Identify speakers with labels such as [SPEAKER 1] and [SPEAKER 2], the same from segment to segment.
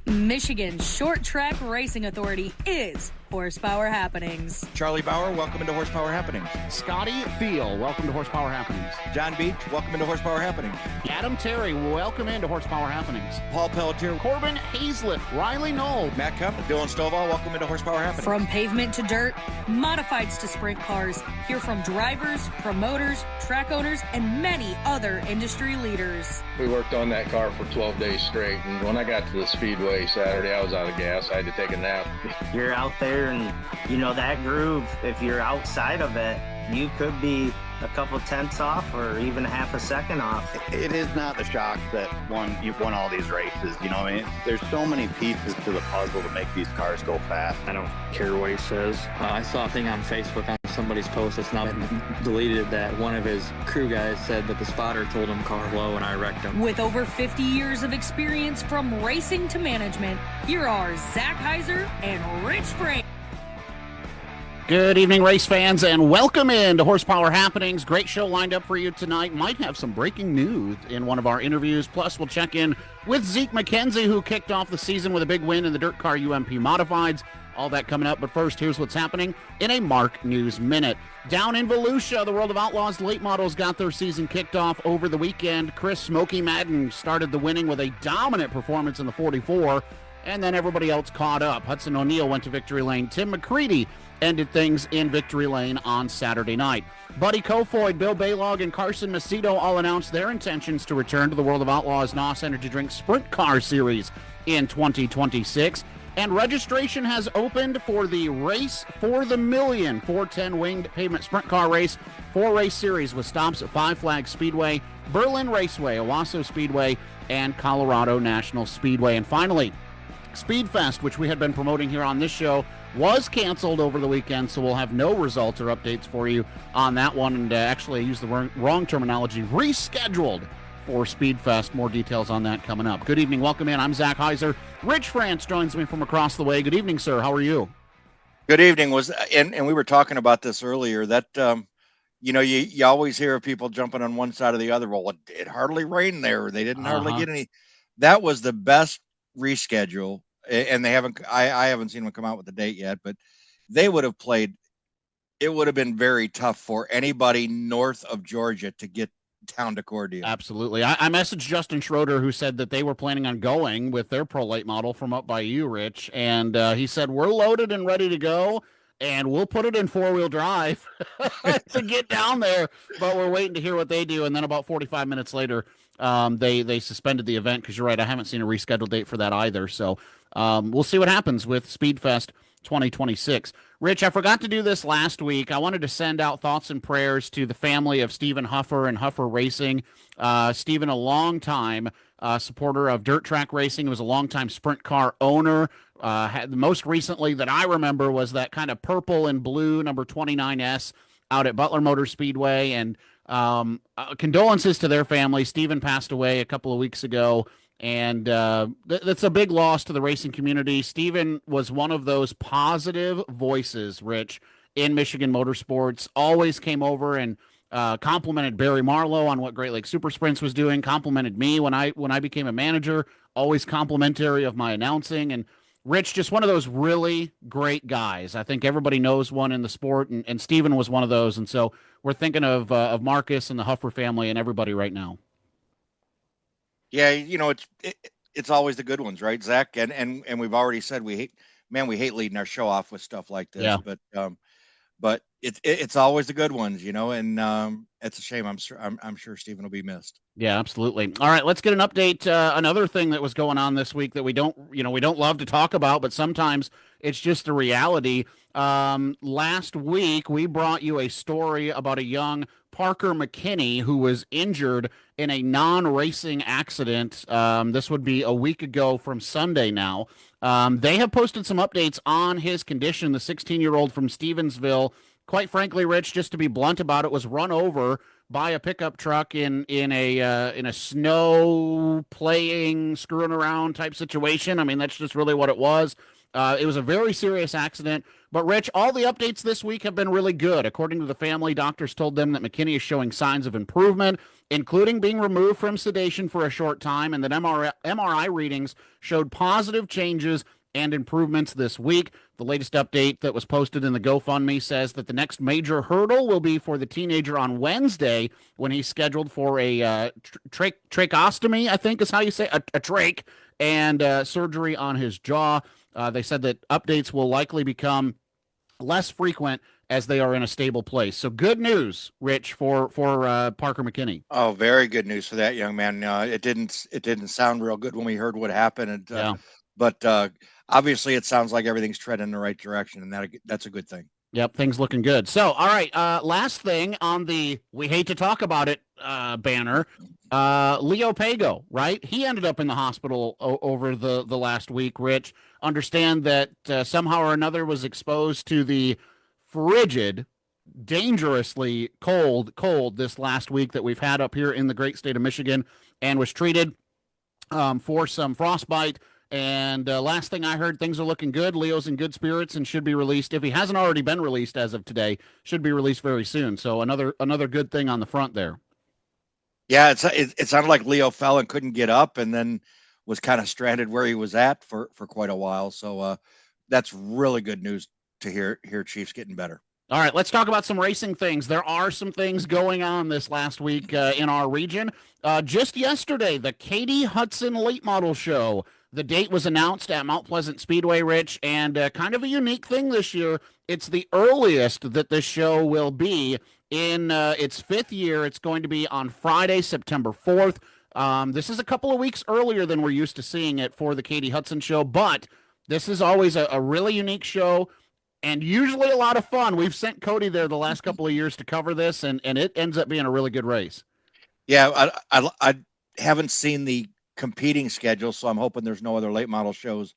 [SPEAKER 1] Michigan's short track racing authority is Horsepower Happenings.
[SPEAKER 2] Charlie Bauer, welcome into Horsepower Happenings.
[SPEAKER 3] Scotty Thiel, welcome to Horsepower Happenings.
[SPEAKER 2] John Beach, welcome into Horsepower Happenings.
[SPEAKER 3] Adam Terry, welcome into Horsepower Happenings.
[SPEAKER 2] Paul Pelletier.
[SPEAKER 3] Corbin Hazlett, Riley Knoll.
[SPEAKER 2] Matt Cup, Dylan Stovall, welcome into Horsepower Happenings.
[SPEAKER 1] From pavement to dirt, modifieds to sprint cars, hear from drivers, promoters, track owners, and many other industry leaders.
[SPEAKER 4] We worked on that car for 12 days straight, and when I got to the speedway Saturday, I was out of gas. I had to take a nap.
[SPEAKER 5] You're out there and, you know, that groove, if you're outside of it, you could be a couple tenths off or even half a second off.
[SPEAKER 6] It is not the shock that you've won all these races. You know what I mean? There's so many pieces to the puzzle to make these cars go fast.
[SPEAKER 7] I don't care what he says. I saw a thing on Facebook on somebody's post that's now been deleted that one of his crew guys said that the spotter told him car low and I wrecked him.
[SPEAKER 1] With over 50 years of experience from racing to management, here are Zach Heiser and Rich Frank.
[SPEAKER 3] Good evening, race fans, and welcome in to Horsepower Happenings. Great show lined up for you tonight. Might have some breaking news in one of our interviews. Plus, we'll check in with Zeke McKenzie, who kicked off the season with a big win in the Dirt Car UMP Modifieds. All that coming up, but first, here's what's happening in a Mark News Minute. Down in Volusia, the World of Outlaws late models got their season kicked off over the weekend. Chris Smokey Madden started the winning with a dominant performance in the 44, and then everybody else caught up. Hudson O'Neill went to victory lane. Tim McCready ended things in victory lane on Saturday night. Buddy Kofoid, Bill Baylog, and Carson Macedo all announced their intentions to return to the World of Outlaws NOS Energy Drink Sprint Car Series in 2026. And registration has opened for the Race for the Million 410 Winged Pavement Sprint Car Race, 4-race series with stops at Five Flags Speedway, Berlin Raceway, Owasso Speedway, and Colorado National Speedway. And finally, Speedfest, which we had been promoting here on this show, was canceled over the weekend, so we'll have no results or updates for you on that one. And actually, I used the wrong terminology, rescheduled for Speedfest. More details on that coming up. Good evening. Welcome in. I'm Zach Heiser. Rich France joins me from across the way. Good evening, sir. How are you?
[SPEAKER 2] Good evening. And we were talking about this earlier, that, you always hear of people jumping on one side or the other. Well, it hardly rained there. They didn't hardly get any. That was the best reschedule. And I haven't seen them come out with the date yet, but they would have played. It would have been very tough for anybody north of Georgia to get down to Cordia.
[SPEAKER 3] Absolutely. I messaged Justin Schroeder, who said that they were planning on going with their Pro Late model from up by you, Rich. And he said, we're loaded and ready to go, and we'll put it in four-wheel drive to get down there. But we're waiting to hear what they do. And then about 45 minutes later, they suspended the event, because you're right, I haven't seen a rescheduled date for that either. So we'll see what happens with Speedfest 2026. Rich, I forgot to do this last week. I wanted to send out thoughts and prayers to the family of Stephen Huffer and Huffer Racing. Stephen, a longtime supporter of dirt track racing. He was a longtime sprint car owner. Most recently that I remember was that kind of purple and blue number 29S out at Butler Motor Speedway. And condolences to their family. Stephen passed away a couple of weeks ago. And that's a big loss to the racing community. Stephen was one of those positive voices, Rich, in Michigan Motorsports. Always came over and complimented Barry Marlowe on what Great Lakes Super Sprints was doing, complimented me when I became a manager, always complimentary of my announcing. And Rich, just one of those really great guys. I think everybody knows one in the sport, and Stephen was one of those. And so we're thinking of Marcus and the Huffer family and everybody right now.
[SPEAKER 2] Yeah, it's always the good ones, right, Zach? And we've already said we hate leading our show off with stuff like this. Yeah. But it's always the good ones, and it's a shame. I'm sure Stephen will be missed.
[SPEAKER 3] Yeah, absolutely. All right, let's get an update. Another thing that was going on this week that we don't love to talk about, but sometimes it's just a reality. Last week we brought you a story about a young Parker McKinney who was injured in a non-racing accident. This would be a week ago from Sunday now. They have posted some updates on his condition. The 16-year-old from Stevensville, quite frankly, Rich, just to be blunt about it, was run over by a pickup truck in a snow playing, screwing around type situation. I mean, that's just really what it was. It was a very serious accident. But, Rich, all the updates this week have been really good. According to the family, doctors told them that McKinney is showing signs of improvement. including being removed from sedation for a short time, and that MRI readings showed positive changes and improvements this week. The latest update that was posted in the GoFundMe says that the next major hurdle will be for the teenager on Wednesday when he's scheduled for a tracheostomy, I think is how you say a trach, and surgery on his jaw. They said that updates will likely become less frequent as they are in a stable place. So good news, Rich, for Parker McKinney.
[SPEAKER 2] Oh, very good news for that young man. It didn't sound real good when we heard what happened, and, but obviously it sounds like everything's treading in the right direction, and that's a good thing.
[SPEAKER 3] Yep, things looking good. So, all right, last thing on the we hate to talk about it banner, Leo Pago, right? He ended up in the hospital over the last week, Rich. Understand that somehow or another was exposed to the frigid, dangerously cold this last week that we've had up here in the great state of Michigan, and was treated for some frostbite. And last thing I heard, things are looking good. Leo's in good spirits and should be released. If he hasn't already been released as of today, should be released very soon. So another good thing on the front there.
[SPEAKER 2] Yeah, it sounded like Leo fell and couldn't get up, and then was kind of stranded where he was at for quite a while. So that's really good news to hear Chiefs getting better.
[SPEAKER 3] All right, let's talk about some racing things. There are some things going on this last week in our region. Just yesterday, the Katie Hudson Late Model Show. The date was announced at Mount Pleasant Speedway, Rich, and kind of a unique thing this year. It's the earliest that this show will be in its 5th year. It's going to be on Friday, September 4th. This is a couple of weeks earlier than we're used to seeing it for the Katie Hudson Show, but this is always a really unique show and usually a lot of fun. We've sent Cody there the last couple of years to cover this, and it ends up being a really good race. Yeah,
[SPEAKER 2] I haven't seen the competing schedule, so I'm hoping there's no other late model shows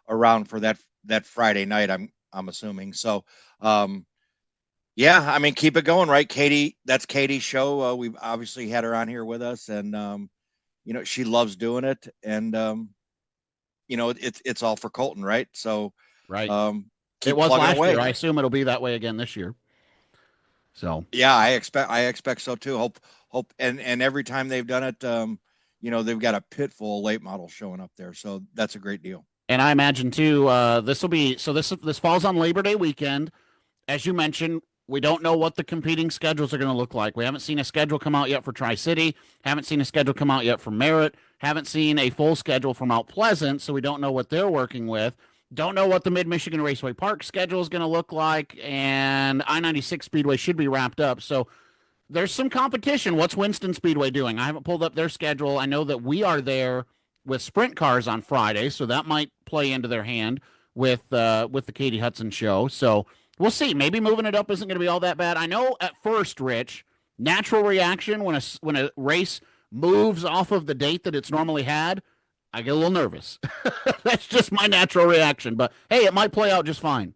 [SPEAKER 2] around for that Friday night. I'm assuming. So, yeah, I mean, keep it going, right, Katie? That's Katie's show. We've obviously had her on here with us, and she loves doing it, and it's all for Colton, right? So,
[SPEAKER 3] right. It was last year. I assume it'll be that way again this year. So,
[SPEAKER 2] yeah, I expect so too. Hope, and every time they've done it, they've got a pit full of late models showing up there. So that's a great deal.
[SPEAKER 3] And I imagine too, this falls on Labor Day weekend. As you mentioned, we don't know what the competing schedules are going to look like. We haven't seen a schedule come out yet for Tri-City. Haven't seen a schedule come out yet for Merritt. Haven't seen a full schedule from Mount Pleasant, so we don't know what they're working with. Don't know what the Mid-Michigan Raceway Park schedule is going to look like, and I-96 Speedway should be wrapped up. So there's some competition. What's Winston Speedway doing? I haven't pulled up their schedule. I know that we are there with sprint cars on Friday, so that might play into their hand with the Katie Hudson show. So we'll see. Maybe moving it up isn't going to be all that bad. I know at first, Rich, natural reaction when a race moves off of the date that it's normally had, I get a little nervous. That's just my natural reaction. But hey, it might play out just fine.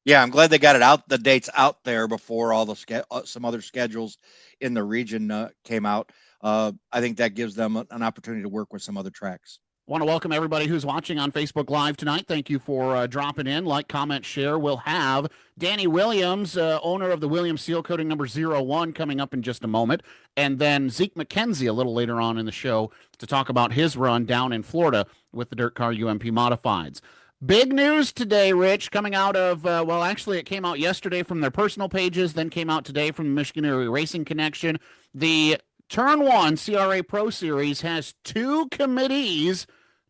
[SPEAKER 2] Yeah, I'm glad they got the dates out there before all the some other schedules in the region came out. I think that gives them an opportunity to work with some other tracks.
[SPEAKER 3] I want to welcome everybody who's watching on Facebook Live tonight. Thank you for dropping in. Like, comment, share. We'll have Danny Williams, owner of the Williams Seal Coating number 01, coming up in just a moment. And then Zeke McKenzie a little later on in the show to talk about his run down in Florida with the Dirt Car UMP Modifieds. Big news today, Rich, coming out of, actually it came out yesterday from their personal pages, then came out today from the Michigan Area Racing Connection. The Turn 1 CRA Pro Series has 2 committees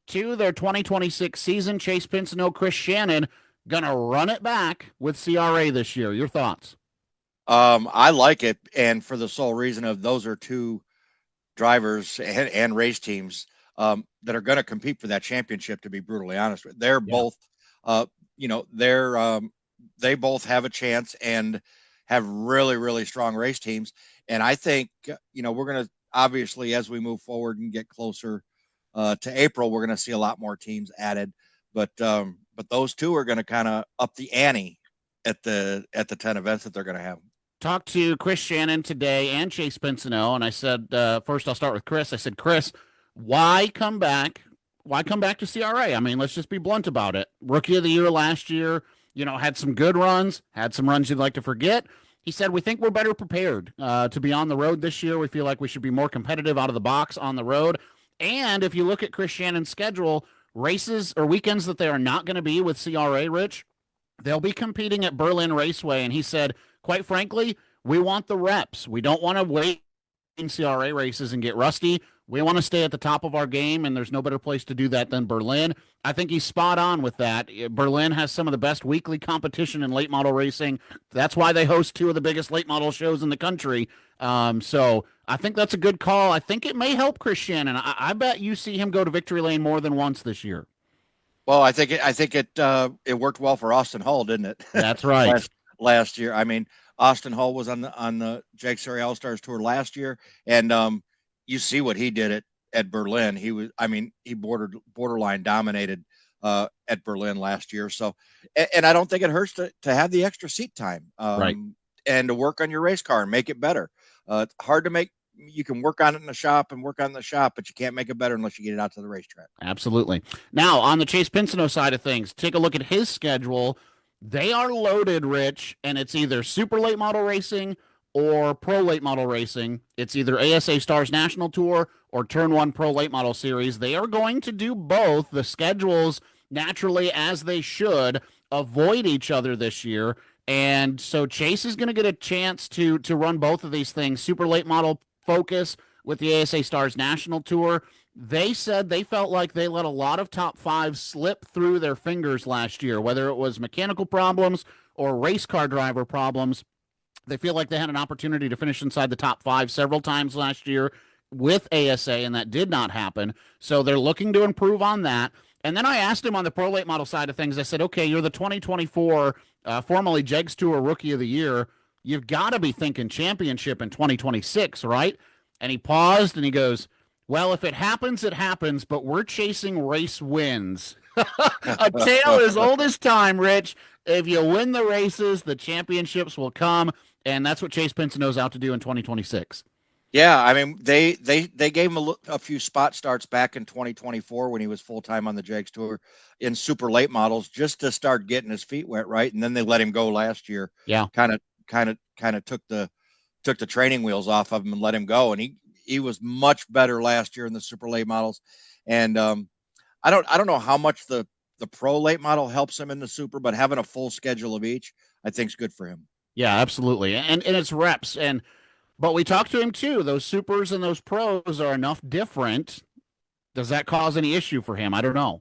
[SPEAKER 3] to their 2026 season. Chase Pincinot, Chris Shannon, going to run it back with CRA this year. Your thoughts?
[SPEAKER 2] I like it, and for the sole reason of those are 2 drivers and race teams that are going to compete for that championship, to be brutally honest. They're both, they both have a chance and have really, really strong race teams. And I think, we're going to, obviously, as we move forward and get closer to April, we're going to see a lot more teams added. But those 2 are going to kind of up the ante at the 10 events that they're going to have.
[SPEAKER 3] Talked to Chris Shannon today and Chase Pincinot, and I said, first I'll start with Chris. I said, Chris, why come back? Why come back to CRA? I mean, let's just be blunt about it. Rookie of the year last year, had some good runs, had some runs you'd like to forget. He said, we think we're better prepared to be on the road this year. We feel like we should be more competitive out of the box on the road. And if you look at Chris Shannon's schedule, races or weekends that they are not going to be with CRA, Rich, they'll be competing at Berlin Raceway. And he said, quite frankly, we want the reps. We don't want to wait in CRA races and get rusty. We want to stay at the top of our game, and there's no better place to do that than Berlin. I think he's spot on with that. Berlin has some of the best weekly competition in late model racing. That's why they host two of the biggest late model shows in the country. So I think that's a good call. I think it may help Chris Shannon. I bet you see him go to victory lane more than once this year.
[SPEAKER 2] Well, I think it worked well for Austin Hall, didn't it?
[SPEAKER 3] That's right.
[SPEAKER 2] last year. I mean, Austin Hall was on the Jake Surrey All-Stars Tour last year, and you see what he did at Berlin. He borderline dominated at Berlin last year. So, and I don't think it hurts to have the extra seat time,
[SPEAKER 3] right,
[SPEAKER 2] and to work on your race car and make it better. It's hard to make. You can work on it in the shop, but you can't make it better unless you get it out to the racetrack.
[SPEAKER 3] Absolutely. Now, on the Chase Pinsino side of things, take a look at his schedule. They are loaded, Rich, and it's either super late model racing or pro late model racing. It's either ASA Stars National Tour or Turn 1 Pro Late Model Series. They are going to do both. The schedules, naturally, as they should, avoid each other this year. And so Chase is going to get a chance to run both of these things. Super late model focus with the ASA Stars National Tour. They said they felt like they let a lot of top fives slip through their fingers last year, whether it was mechanical problems or race car driver problems. They feel like they had an opportunity to finish inside the top five several times last year with ASA, and that did not happen. So they're looking to improve on that. And then I asked him on the pro late model side of things, I said, okay, you're the 2024 formerly Jegs Tour Rookie of the Year. You've got to be thinking championship in 2026, right? And he paused and he goes, well, if it happens, it happens, but we're chasing race wins. A tale as old as time, Rich. If you win the races, the championships will come, and that's what Chase Pinsino's out to do in 2026.
[SPEAKER 2] Yeah, I mean, they gave him a few spot starts back in 2024 when he was full-time on the Jegs Tour in super late models just to start getting his feet wet, right? And then they let him go last year.
[SPEAKER 3] Yeah.
[SPEAKER 2] Kind of took the training wheels off of him and let him go, and he was much better last year in the super late models. And I don't know how much the pro late model helps him in the super, but having a full schedule of each, I think is good for him.
[SPEAKER 3] Yeah, absolutely. And it's reps. But we talked to him too. Those supers and those pros are enough different. Does that cause any issue for him? I don't know.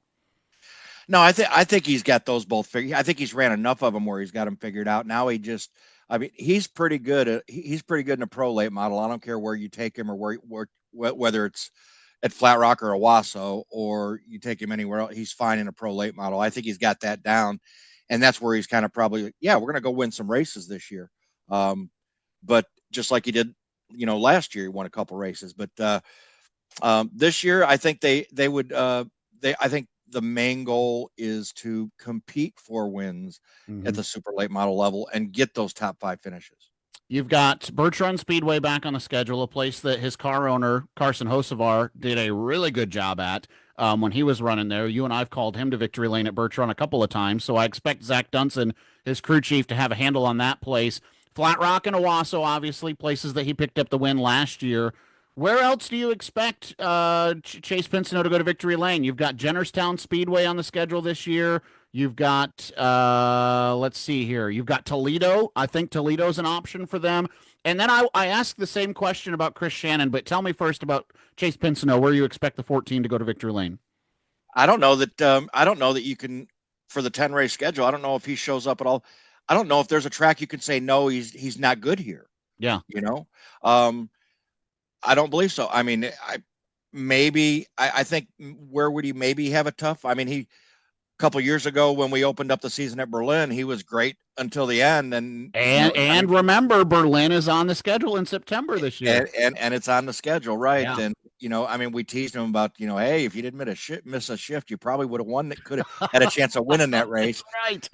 [SPEAKER 2] No, I think he's got those both figured. I think he's ran enough of them where he's got them figured out. Now he's pretty good. He's pretty good in a pro late model. I don't care where you take him or whether it's at Flat Rock or Owasso or you take him anywhere else. He's fine in a pro late model. I think he's got that down, and that's where he's kind of probably, yeah, we're going to go win some races this year. But just like he did, last year, he won a couple races. But this year, I think I think the main goal is to compete for wins at the super late model level and get those top five finishes.
[SPEAKER 3] You've got Birch Run Speedway back on the schedule, a place that his car owner, Carson Hocevar, did a really good job at when he was running there. You and I have called him to victory lane at Birch Run a couple of times, so I expect Zach Dunson, his crew chief, to have a handle on that place. Flat Rock and Owasso, obviously, places that he picked up the win last year. Where else do you expect Chase Pinsino to go to victory lane? You've got Jennerstown Speedway on the schedule this year. You've got, let's see here. You've got Toledo. I think Toledo's an option for them. And then I asked the same question about Chris Shannon, but tell me first about Chase Pinsino, where you expect the 14 to go to victory lane.
[SPEAKER 2] I don't know that you can, for the 10 race schedule. I don't know if he shows up at all. I don't know if there's a track you can say, no, he's not good here.
[SPEAKER 3] Yeah.
[SPEAKER 2] I don't believe so. I mean, I think where would he maybe have a tough? I mean, a couple years ago when we opened up the season at Berlin, he was great until the end. And
[SPEAKER 3] remember, Berlin is on the schedule in September this year.
[SPEAKER 2] And it's on the schedule, right?
[SPEAKER 3] Yeah.
[SPEAKER 2] And we teased him about, hey, if you didn't miss a shift, you probably would have won. That could have had a chance of winning that race.
[SPEAKER 3] Right.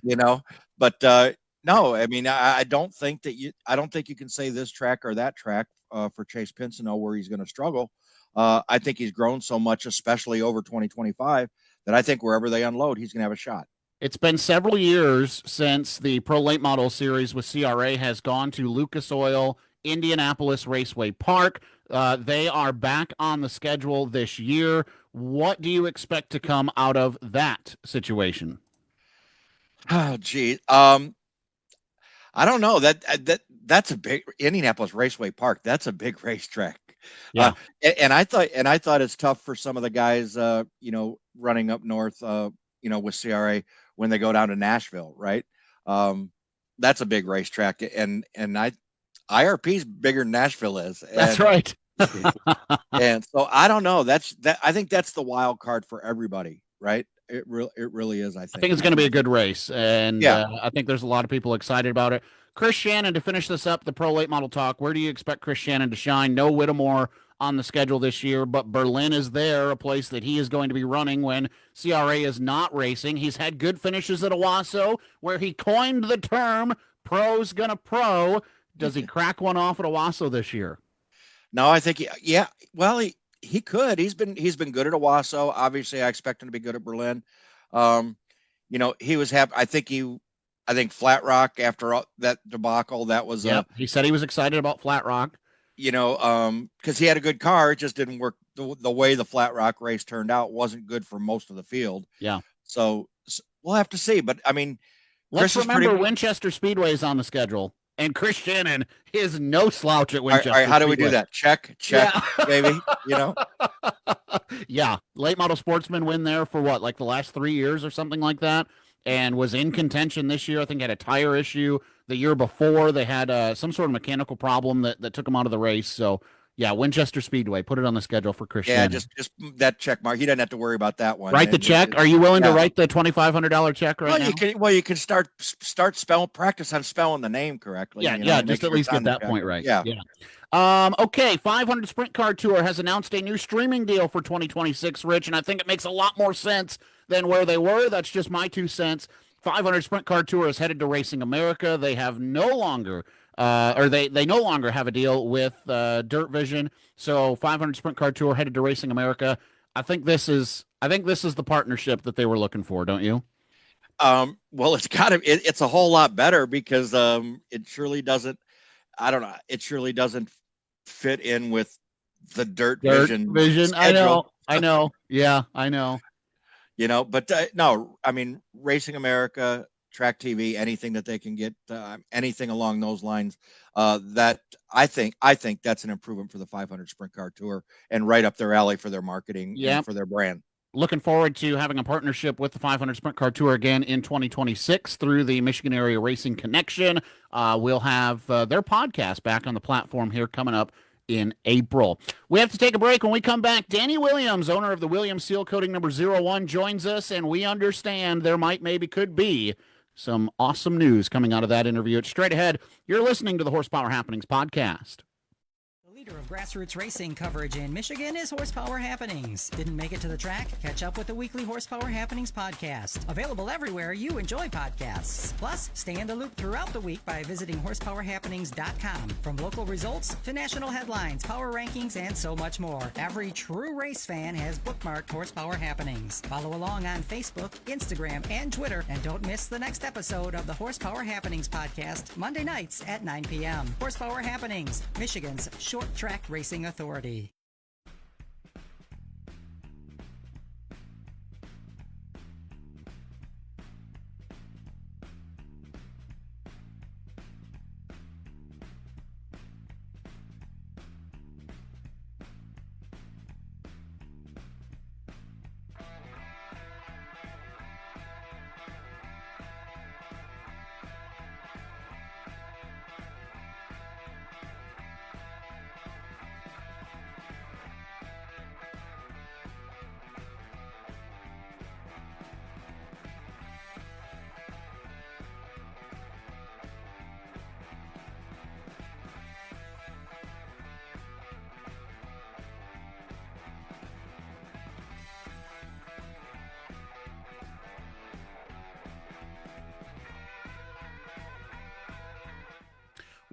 [SPEAKER 2] But no, I mean, I don't think you can say this track or that track for Chase Pinsino where he's going to struggle. I think he's grown so much, especially over 2025, that I think wherever they unload, he's going to have a shot.
[SPEAKER 3] It's been several years since the Pro Late Model Series with CRA has gone to Lucas Oil Indianapolis Raceway Park. They are back on the schedule this year. What do you expect to come out of that situation?
[SPEAKER 2] Oh, gee. I don't know. That's a big Indianapolis Raceway Park. That's a big racetrack.
[SPEAKER 3] Yeah.
[SPEAKER 2] And I thought it's tough for some of the guys, running up north, with CRA when they go down to Nashville, right? That's a big racetrack, and IRP's bigger than Nashville is.
[SPEAKER 3] That's right.
[SPEAKER 2] And so I don't know. I think that's the wild card for everybody, right? It really is. I think
[SPEAKER 3] it's going to be a good race, and
[SPEAKER 2] yeah.
[SPEAKER 3] I think there's a lot of people excited about it. Chris Shannon, to finish this up, the Pro Late Model talk, where do you expect Chris Shannon to shine? No Whittemore on the schedule this year, but Berlin is there, a place that he is going to be running when CRA is not racing. He's had good finishes at Owasso, where he coined the term pro's gonna pro. Does he crack one off at Owasso this year?
[SPEAKER 2] No, I think well, he could. He's been good at Owasso. Obviously, I expect him to be good at Berlin. He was happy. I think Flat Rock, after that debacle, that was
[SPEAKER 3] he said he was excited about Flat Rock.
[SPEAKER 2] Because he had a good car, it just didn't work. The way the Flat Rock race turned out wasn't good for most of the field.
[SPEAKER 3] Yeah.
[SPEAKER 2] So we'll have to see. But I mean,
[SPEAKER 3] let's remember Winchester Speedway is on the schedule, and Chris Shannon is no slouch at Winchester.
[SPEAKER 2] All right, how do we do that? Check, yeah. Baby.
[SPEAKER 3] Yeah, late model sportsman win there for what, like the last 3 years or something like that, and was in contention this year. I think had a tire issue the year before. They had some sort of mechanical problem that took him out of the race. So yeah, Winchester Speedway, put it on the schedule for Chris Shannon.
[SPEAKER 2] Just that check mark. He doesn't have to worry about that one.
[SPEAKER 3] Write the check. Are you willing to write the $2,500 check right now?
[SPEAKER 2] You can start practice on spelling the name correctly.
[SPEAKER 3] Yeah, just at least get that point right. Yeah. Okay, 500 Sprint Car Tour has announced a new streaming deal for 2026, Rich, and I think it makes a lot more sense than where they were. That's just my 2 cents. 500 Sprint Car Tour is headed to Racing America. They have no longer they no longer have a deal with Dirt Vision. So 500 Sprint Car Tour headed to Racing America. I think this is the partnership that they were looking for, don't you?
[SPEAKER 2] Well, it's a whole lot better because it surely doesn't. I don't know. It surely doesn't fit in with the Dirt Vision schedule.
[SPEAKER 3] I know. Yeah, I know.
[SPEAKER 2] But no, I mean, Racing America, Track TV, anything that they can get, anything along those lines, that I think that's an improvement for the 500 Sprint Car Tour and right up their alley for their marketing and for their brand.
[SPEAKER 3] Looking forward to having a partnership with the 500 Sprint Car Tour again in 2026 through the Michigan Area Racing Connection. We'll have their podcast back on the platform here coming up in April. We have to take a break. When we come back, Danny Williams, owner of the Williams Seal Coating number 01, joins us, and we understand there could be some awesome news coming out of that interview. It's straight ahead. You're listening to the Horsepower Happenings podcast.
[SPEAKER 8] Leader of grassroots racing coverage in Michigan is Horsepower Happenings. Didn't make it to the track? Catch up with the weekly Horsepower Happenings podcast. Available everywhere you enjoy podcasts. Plus, stay in the loop throughout the week by visiting horsepowerhappenings.com. From local results to national headlines, power rankings, and so much more. Every true race fan has bookmarked Horsepower Happenings. Follow along on Facebook, Instagram, and Twitter. And don't miss the next episode of the Horsepower Happenings podcast, Monday nights at 9 p.m. Horsepower Happenings, Michigan's short track racing authority.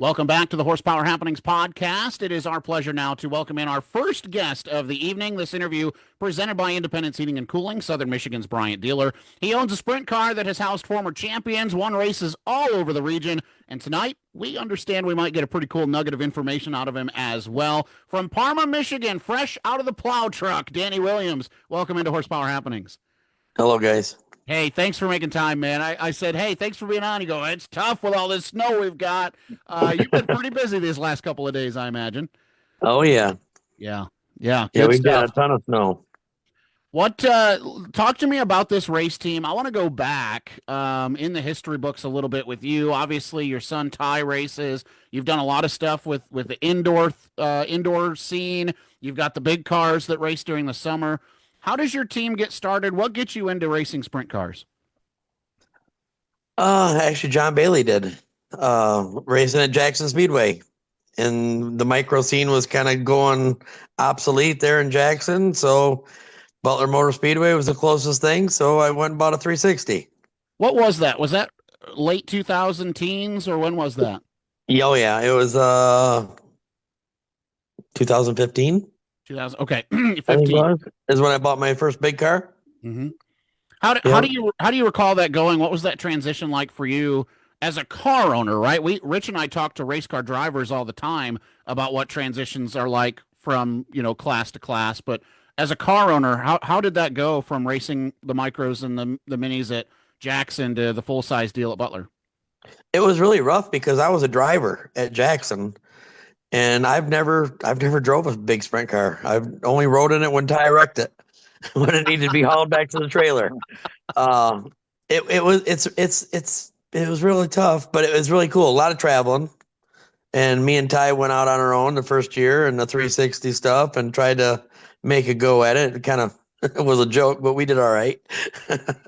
[SPEAKER 3] Welcome back to the Horsepower Happenings podcast. It is our pleasure now to welcome in our first guest of the evening. This interview presented by Independent Seating and Cooling, Southern Michigan's Bryant dealer. He owns a sprint car that has housed former champions, won races all over the region, and tonight we understand we might get a pretty cool nugget of information out of him as well. From Parma, Michigan, fresh out of the plow truck, Danny Williams. Welcome into Horsepower Happenings.
[SPEAKER 9] Hello, guys.
[SPEAKER 3] Hey, thanks for making time, man. I said, hey, thanks for being on. You go, it's tough with all this snow we've got. You've been pretty busy these last couple of days, I imagine.
[SPEAKER 9] Oh, yeah.
[SPEAKER 3] Yeah.
[SPEAKER 9] Yeah,
[SPEAKER 3] Good
[SPEAKER 9] we've
[SPEAKER 3] stuff.
[SPEAKER 9] got a ton of snow.
[SPEAKER 3] What, talk to me about this race team. I want to go back in the history books a little bit with you. Obviously, your son Ty races. You've done a lot of stuff with the indoor scene. You've got the big cars that race during the summer. How does your team get started? What gets you into racing sprint cars?
[SPEAKER 9] Actually, John Bailey did, racing at Jackson Speedway. And the micro scene was kind of going obsolete there in Jackson. So Butler Motor Speedway was the closest thing. So I went and bought a 360.
[SPEAKER 3] What was that? Was that late 2000 teens or when was that?
[SPEAKER 9] Oh, yeah. It was 2015.
[SPEAKER 3] 2000. Okay.
[SPEAKER 9] I think
[SPEAKER 3] 15
[SPEAKER 9] it was, is when I bought my first big car.
[SPEAKER 3] Mm-hmm. How do you recall that going? What was that transition like for you as a car owner? Right, Rich and I talk to race car drivers all the time about what transitions are like from class to class. But as a car owner, how did that go from racing the micros and the minis at Jackson to the full size deal at Butler?
[SPEAKER 9] It was really rough because I was a driver at Jackson. And I've never drove a big sprint car. I've only rode in it when Ty wrecked it, when it needed to be hauled back to the trailer. It was really tough, but it was really cool. A lot of traveling, and me and Ty went out on our own the first year in the 360 stuff and tried to make a go at it. It kind of it was a joke, but we did all right.
[SPEAKER 3] But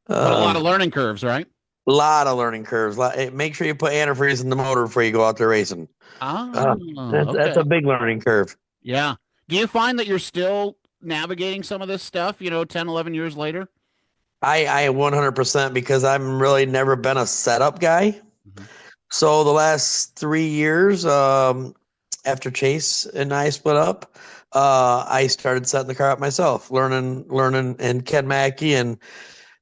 [SPEAKER 3] a lot of learning curves, right?
[SPEAKER 9] A lot of learning curves. Make sure you put antifreeze in the motor before you go out there racing. That's a big learning curve.
[SPEAKER 3] Yeah. Do you find that you're still navigating some of this stuff, 10, 11 years later?
[SPEAKER 9] I 100%, because I'm really never been a setup guy. Mm-hmm. So the last 3 years, after Chase and I split up, I started setting the car up myself, learning, and Ken Mackey and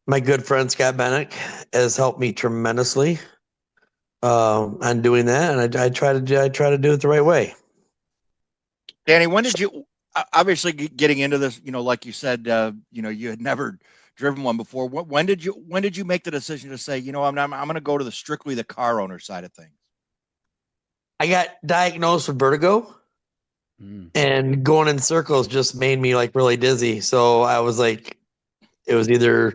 [SPEAKER 9] my good friend Scott Bennick has helped me tremendously on doing that, and I try to do it the right way.
[SPEAKER 2] Danny, when did you obviously getting into this? Like you said, you had never driven one before. When did you make the decision to say, I'm going to go to strictly the car owner side of things?
[SPEAKER 9] I got diagnosed with vertigo, and going in circles just made me really dizzy. So I was like, it was either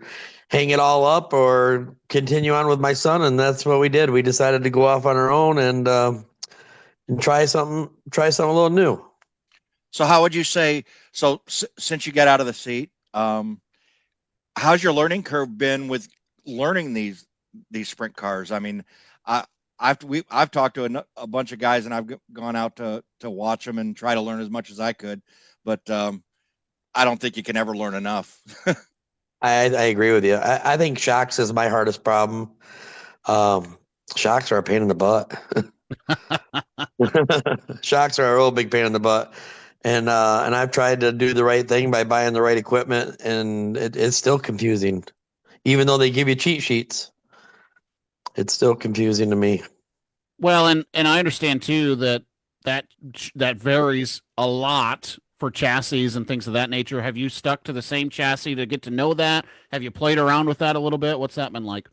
[SPEAKER 9] hang it all up or continue on with my son. And that's what we did. We decided to go off on our own and try something a little new.
[SPEAKER 2] So how would you say, since you got out of the seat, how's your learning curve been with learning these sprint cars? I mean, I've talked to a bunch of guys, and I've gone out to watch them and try to learn as much as I could, but I don't think you can ever learn enough.
[SPEAKER 9] I agree with you. I think shocks is my hardest problem. Shocks are a pain in the butt. Shocks are a real big pain in the butt. And I've tried to do the right thing by buying the right equipment, and it's still confusing. Even though they give you cheat sheets, it's still confusing to me.
[SPEAKER 3] Well, and I understand too that varies a lot for chassis and things of that nature. Have you stuck to the same chassis to get to know that? Have you played around with that a little bit? What's that been like?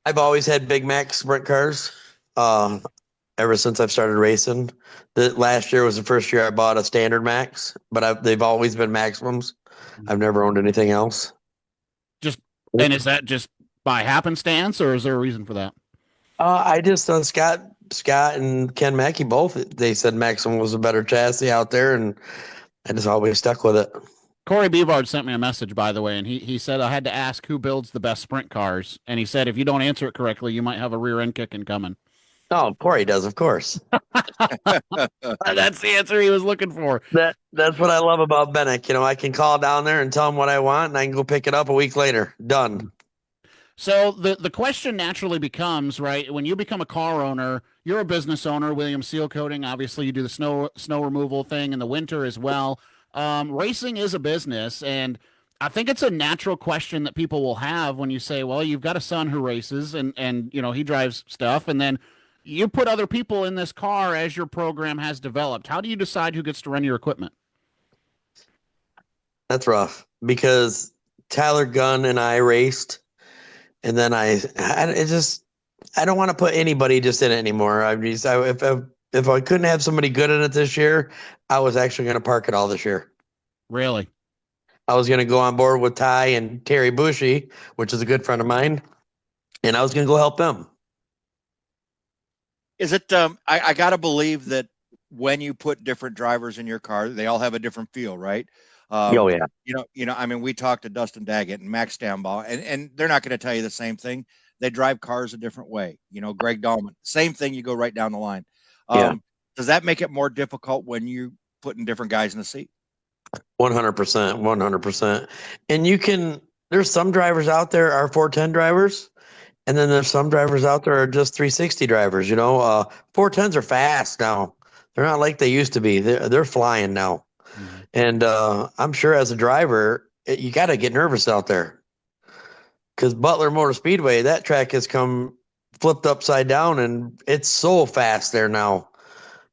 [SPEAKER 9] I've always had Big Mac sprint cars ever since I've started racing. The last year was the first year I bought a standard Max, but they've always been Maximums. I've never owned anything else.
[SPEAKER 3] And is that just by happenstance, or is there a reason for that?
[SPEAKER 9] I just Scott and Ken Mackey both. They said Maximum was a better chassis out there, and I just always stuck with it.
[SPEAKER 3] Corey Beavard sent me a message, by the way, and he said I had to ask who builds the best sprint cars, and he said if you don't answer it correctly, you might have a rear end kicking coming.
[SPEAKER 9] Oh, Corey does, of course.
[SPEAKER 3] That's the answer he was looking for.
[SPEAKER 9] That's what I love about Bennick. I can call down there and tell him what I want, and I can go pick it up a week later. Done.
[SPEAKER 3] So the question naturally becomes, right, when you become a car owner, you're a business owner, Williams Seal Coating, obviously you do the snow removal thing in the winter as well. Racing is a business, and I think it's a natural question that people will have when you say, well, you've got a son who races and he drives stuff, and then you put other people in this car as your program has developed. How do you decide who gets to run your equipment?
[SPEAKER 9] That's rough because Tyler Gunn and I raced, and then I don't want to put anybody just in it anymore. If I couldn't have somebody good in it this year, I was actually going to park it all this year.
[SPEAKER 3] Really?
[SPEAKER 9] I was going to go on board with Ty and Terry Bushy, which is a good friend of mine, and I was going to go help them.
[SPEAKER 2] Is it? I got to believe that when you put different drivers in your car, they all have a different feel, right?
[SPEAKER 9] Oh yeah.
[SPEAKER 2] I mean, we talked to Dustin Daggett and Max Stambaugh, and they're not going to tell you the same thing. They drive cars a different way. Greg Dahlman, same thing. You go right down the line.
[SPEAKER 9] Yeah.
[SPEAKER 2] Does that make it more difficult when you putting different guys in the seat?
[SPEAKER 9] 100%, 100%. And there's some drivers out there are 410 drivers, and then there's some drivers out there are just 360 drivers. 410s are fast now. They're not like they used to be. They're flying now. Mm-hmm. And I'm sure as a driver, you got to get nervous out there because Butler Motor Speedway, that track has come flipped upside down, and it's so fast there now.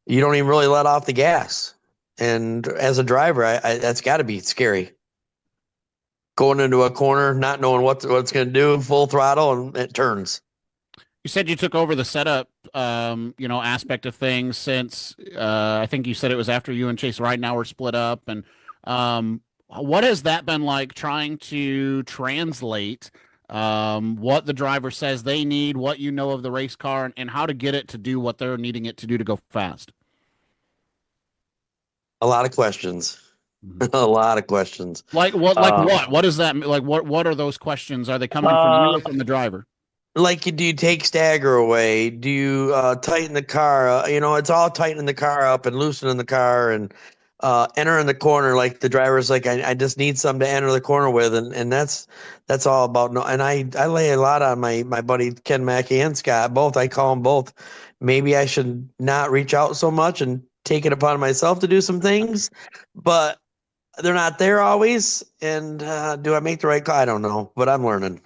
[SPEAKER 9] You don't even really let off the gas. And as a driver, that's got to be scary. Going into a corner, not knowing what it's going to do, full throttle, and it turns.
[SPEAKER 3] You said you took over the setup, aspect of things since I think you said it was after you and Chase Ridenauer split up. And what has that been like trying to translate what the driver says they need, what you know of the race car, and how to get it to do what they're needing it to do to go fast?
[SPEAKER 9] A lot of questions. A lot of questions.
[SPEAKER 3] Like what? What is that? Like what are those questions? Are they coming from you or from the driver?
[SPEAKER 9] Like, do you take stagger away? Do you tighten the car? It's all tightening the car up and loosening the car and entering the corner. Like the driver's like, I just need something to enter the corner with, and that's all about. No, and I lay a lot on my buddy Ken Mackey and Scott both. I call them both. Maybe I should not reach out so much and take it upon myself to do some things, but they're not there always. And do I make the right call? I don't know, but I'm learning.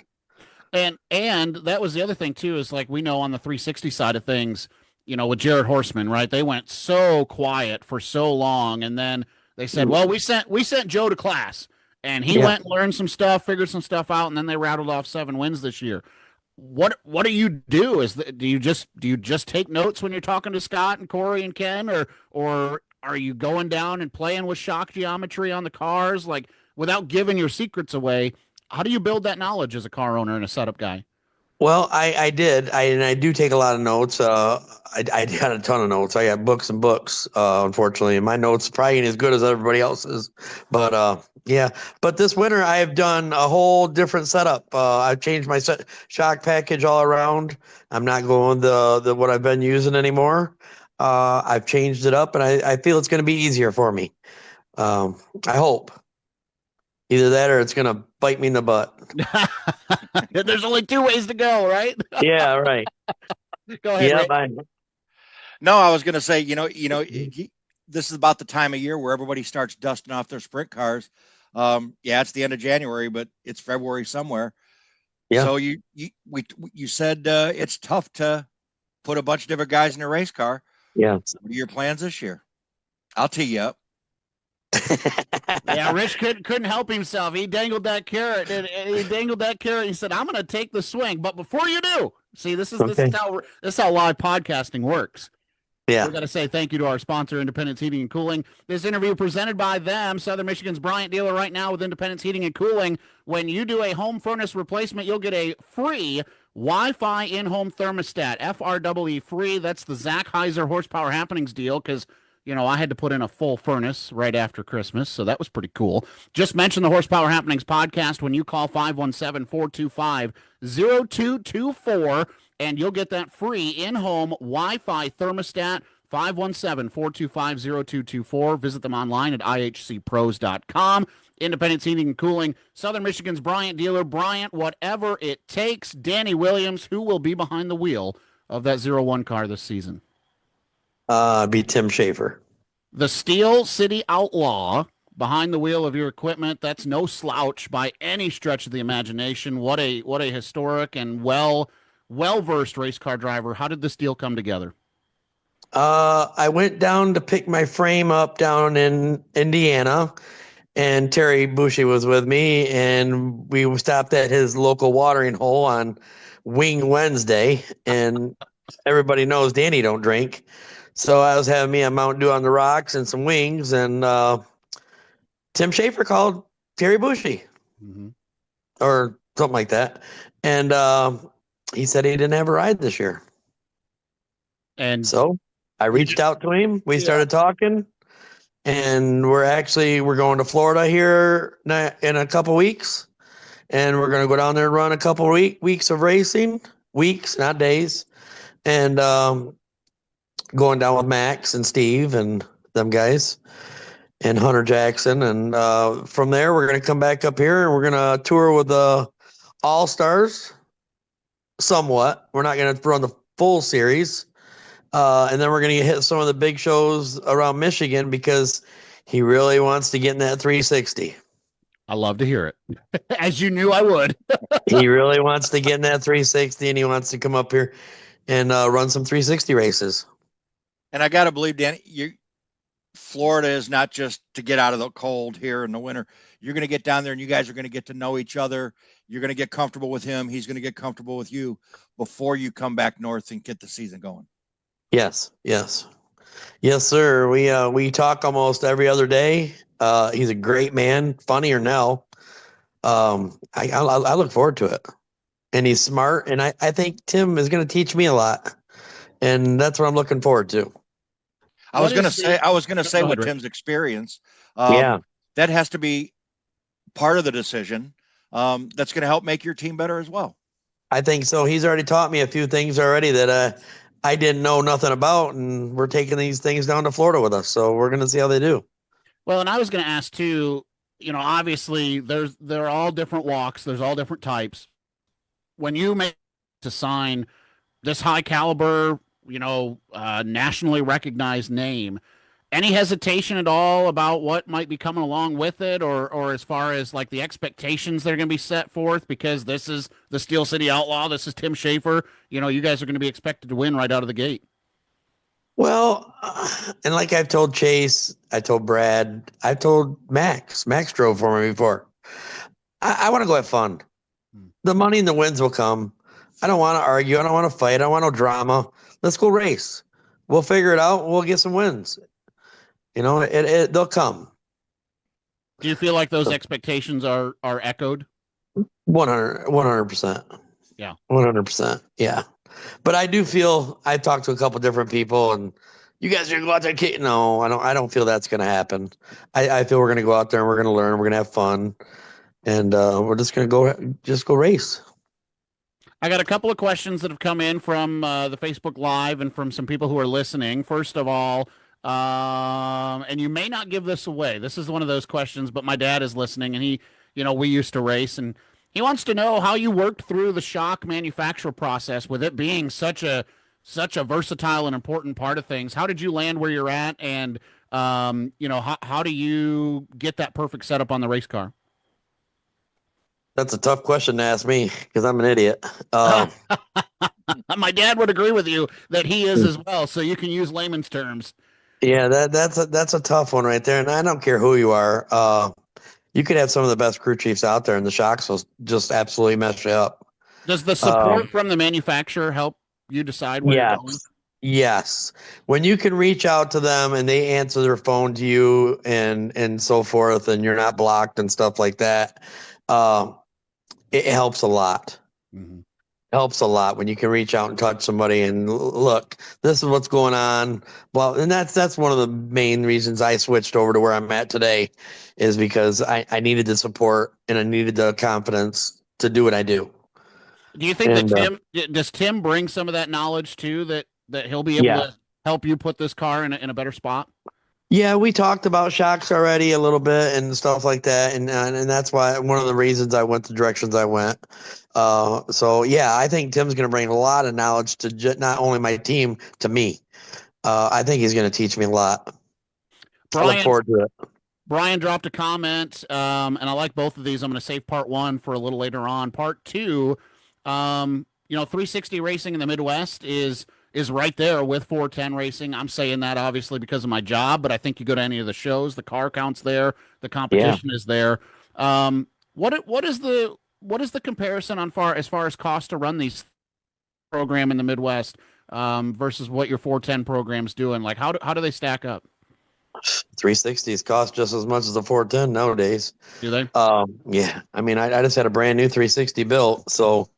[SPEAKER 3] And that was the other thing too, is like we know on the 360 side of things, with Jared Horseman, right? They went so quiet for so long, and then they said, "Well, we sent Joe to class, and he went and learned some stuff, figured some stuff out, and then they rattled off 7 wins this year." What do you do? Do you just take notes when you're talking to Scott and Corey and Ken, or are you going down and playing with shock geometry on the cars, like without giving your secrets away? How do you build that knowledge as a car owner and a setup guy?
[SPEAKER 9] Well, I did. I do take a lot of notes. I got a ton of notes. I got books and books, unfortunately. And my notes probably ain't as good as everybody else's. But, yeah. But this winter, I have done a whole different setup. I've changed my shock package all around. I'm not going the what I've been using anymore. I've changed it up, and I feel it's going to be easier for me. I hope. Either that or it's going to bite me in the butt.
[SPEAKER 3] There's only 2 ways to go, right?
[SPEAKER 9] Yeah, right.
[SPEAKER 3] Go ahead.
[SPEAKER 9] Yeah,
[SPEAKER 2] No, I was going to say, this is about the time of year where everybody starts dusting off their sprint cars. It's the end of January, but it's February somewhere. Yeah. So you said it's tough to put a bunch of different guys in a race car.
[SPEAKER 9] Yeah.
[SPEAKER 2] What are your plans this year? I'll tee you up.
[SPEAKER 3] Yeah, Rich couldn't help himself. He dangled that carrot, and he said, "I'm going to take the swing." But before you do, see, this is how live podcasting works.
[SPEAKER 9] Yeah,
[SPEAKER 3] we got to say thank you to our sponsor, Independence Heating and Cooling. This interview presented by them, Southern Michigan's Bryant dealer right now with Independence Heating and Cooling. When you do a home furnace replacement, you'll get a free Wi-Fi in-home thermostat, FREE free. That's the Zach Heiser Horsepower Happenings deal, because I had to put in a full furnace right after Christmas, so that was pretty cool. Just mention the Horsepower Happenings podcast when you call 517-425-0224, and you'll get that free in-home Wi-Fi thermostat, 517-425-0224. Visit them online at ihcpros.com. Independent Heating and Cooling, Southern Michigan's Bryant dealer. Bryant, whatever it takes. Danny Williams, who will be behind the wheel of that 01 car this season?
[SPEAKER 9] Be Tim Schaefer.
[SPEAKER 3] The Steel City Outlaw behind the wheel of your equipment. That's no slouch by any stretch of the imagination. What a historic and well-versed race car driver. How did this deal come together?
[SPEAKER 9] I went down to pick my frame up down in Indiana, and Terry Bushy was with me, and we stopped at his local watering hole on Wing Wednesday, and everybody knows Danny don't drink. So I was having me a Mountain Dew on the rocks and some wings, and Tim Schaefer called Terry Bushy or something like that. And he said he didn't have a ride this year. And so I reached out to him. We started talking, and we're going to Florida here in a couple weeks, and we're going to go down there and run a couple weeks of racing, weeks, not days. And going down with Max and Steve and them guys and Hunter Jackson. And from there, we're going to come back up here and we're going to tour with the All-Stars somewhat. We're not going to run the full series. And then we're going to hit some of the big shows around Michigan because he really wants to get in that 360.
[SPEAKER 3] I love to hear it. As you knew I would.
[SPEAKER 9] He really wants to get in that 360, and he wants to come up here and run some 360 races.
[SPEAKER 2] And I got to believe, Danny, Florida is not just to get out of the cold here in the winter. You're going to get down there and you guys are going to get to know each other. You're going to get comfortable with him. He's going to get comfortable with you before you come back north and get the season going.
[SPEAKER 9] Yes, sir. We talk almost every other day. He's a great man, funnier now. I look forward to it. And he's smart, and I think Tim is going to teach me a lot. And that's what I'm looking forward to.
[SPEAKER 2] I was going to say with Tim's experience, that has to be part of the decision. That's going to help make your team better as well.
[SPEAKER 9] I think so. He's already taught me a few things already that I didn't know nothing about, and we're taking these things down to Florida with us. So we're going to see how they do.
[SPEAKER 3] Well, and I was going to ask too, obviously there are all different walks. There's all different types. When you make to sign this high caliber, nationally recognized name, any hesitation at all about what might be coming along with it, or as far as like the expectations that are going to be set forth, because this is the Steel City Outlaw, this is Tim Schaefer, you guys are going to be expected to win right out of the gate.
[SPEAKER 9] Well, and like I've told Chase, I told Brad, I told Max drove for me before. I want to go have fun. The money and the wins will come. I don't want to argue. I don't want to fight. I don't want no drama. Let's go race. We'll figure it out. We'll get some wins. They'll come.
[SPEAKER 3] Do you feel like those expectations are echoed?
[SPEAKER 9] 100%.
[SPEAKER 3] Yeah.
[SPEAKER 9] 100%. Yeah. But I do feel, I've talked to a couple different people, and you guys are going to go out there. No, I don't feel that's going to happen. I feel we're going to go out there and we're going to learn. We're going to have fun. And we're just going to go race.
[SPEAKER 3] I got a couple of questions that have come in from the Facebook Live and from some people who are listening. First of all, and you may not give this away. This is one of those questions, but my dad is listening, and he, we used to race, and he wants to know how you worked through the shock manufacture process with it being such a versatile and important part of things. How did you land where you're at? And, how do you get that perfect setup on the race car?
[SPEAKER 9] That's a tough question to ask me because I'm an idiot.
[SPEAKER 3] My dad would agree with you that he is as well. So you can use layman's terms.
[SPEAKER 9] Yeah, that's a tough one right there. And I don't care who you are. You could have some of the best crew chiefs out there, and the shocks will just absolutely mess you up.
[SPEAKER 3] Does the support from the manufacturer help you decide where you're going?
[SPEAKER 9] Yes. When you can reach out to them and they answer their phone to you and so forth, and you're not blocked and stuff like that, it helps a lot. Mm-hmm. Helps a lot when you can reach out and touch somebody and look, this is what's going on. Well, and that's one of the main reasons I switched over to where I'm at today, is because I needed the support and I needed the confidence to do what I do.
[SPEAKER 3] Do you think that does Tim bring some of that knowledge too, that he'll be able to help you put this car in a better spot?
[SPEAKER 9] Yeah, we talked about shocks already a little bit and stuff like that, and that's why one of the reasons I went the directions I went. So yeah, I think Tim's going to bring a lot of knowledge to not only my team, to me. I think he's going to teach me a lot. I look forward to it.
[SPEAKER 3] Brian dropped a comment, and I like both of these. I'm going to save part one for a little later on. Part two, 360 racing in the Midwest is right there with 410 racing. I'm saying that obviously because of my job, but I think you go to any of the shows, the car count's there, the competition is there. What is the comparison as far as cost to run these program in the Midwest versus what your 410 program's doing? Like how do they stack up?
[SPEAKER 9] 360s cost just as much as a 410 nowadays.
[SPEAKER 3] Do they?
[SPEAKER 9] Yeah. I mean, I just had a brand new 360 built, so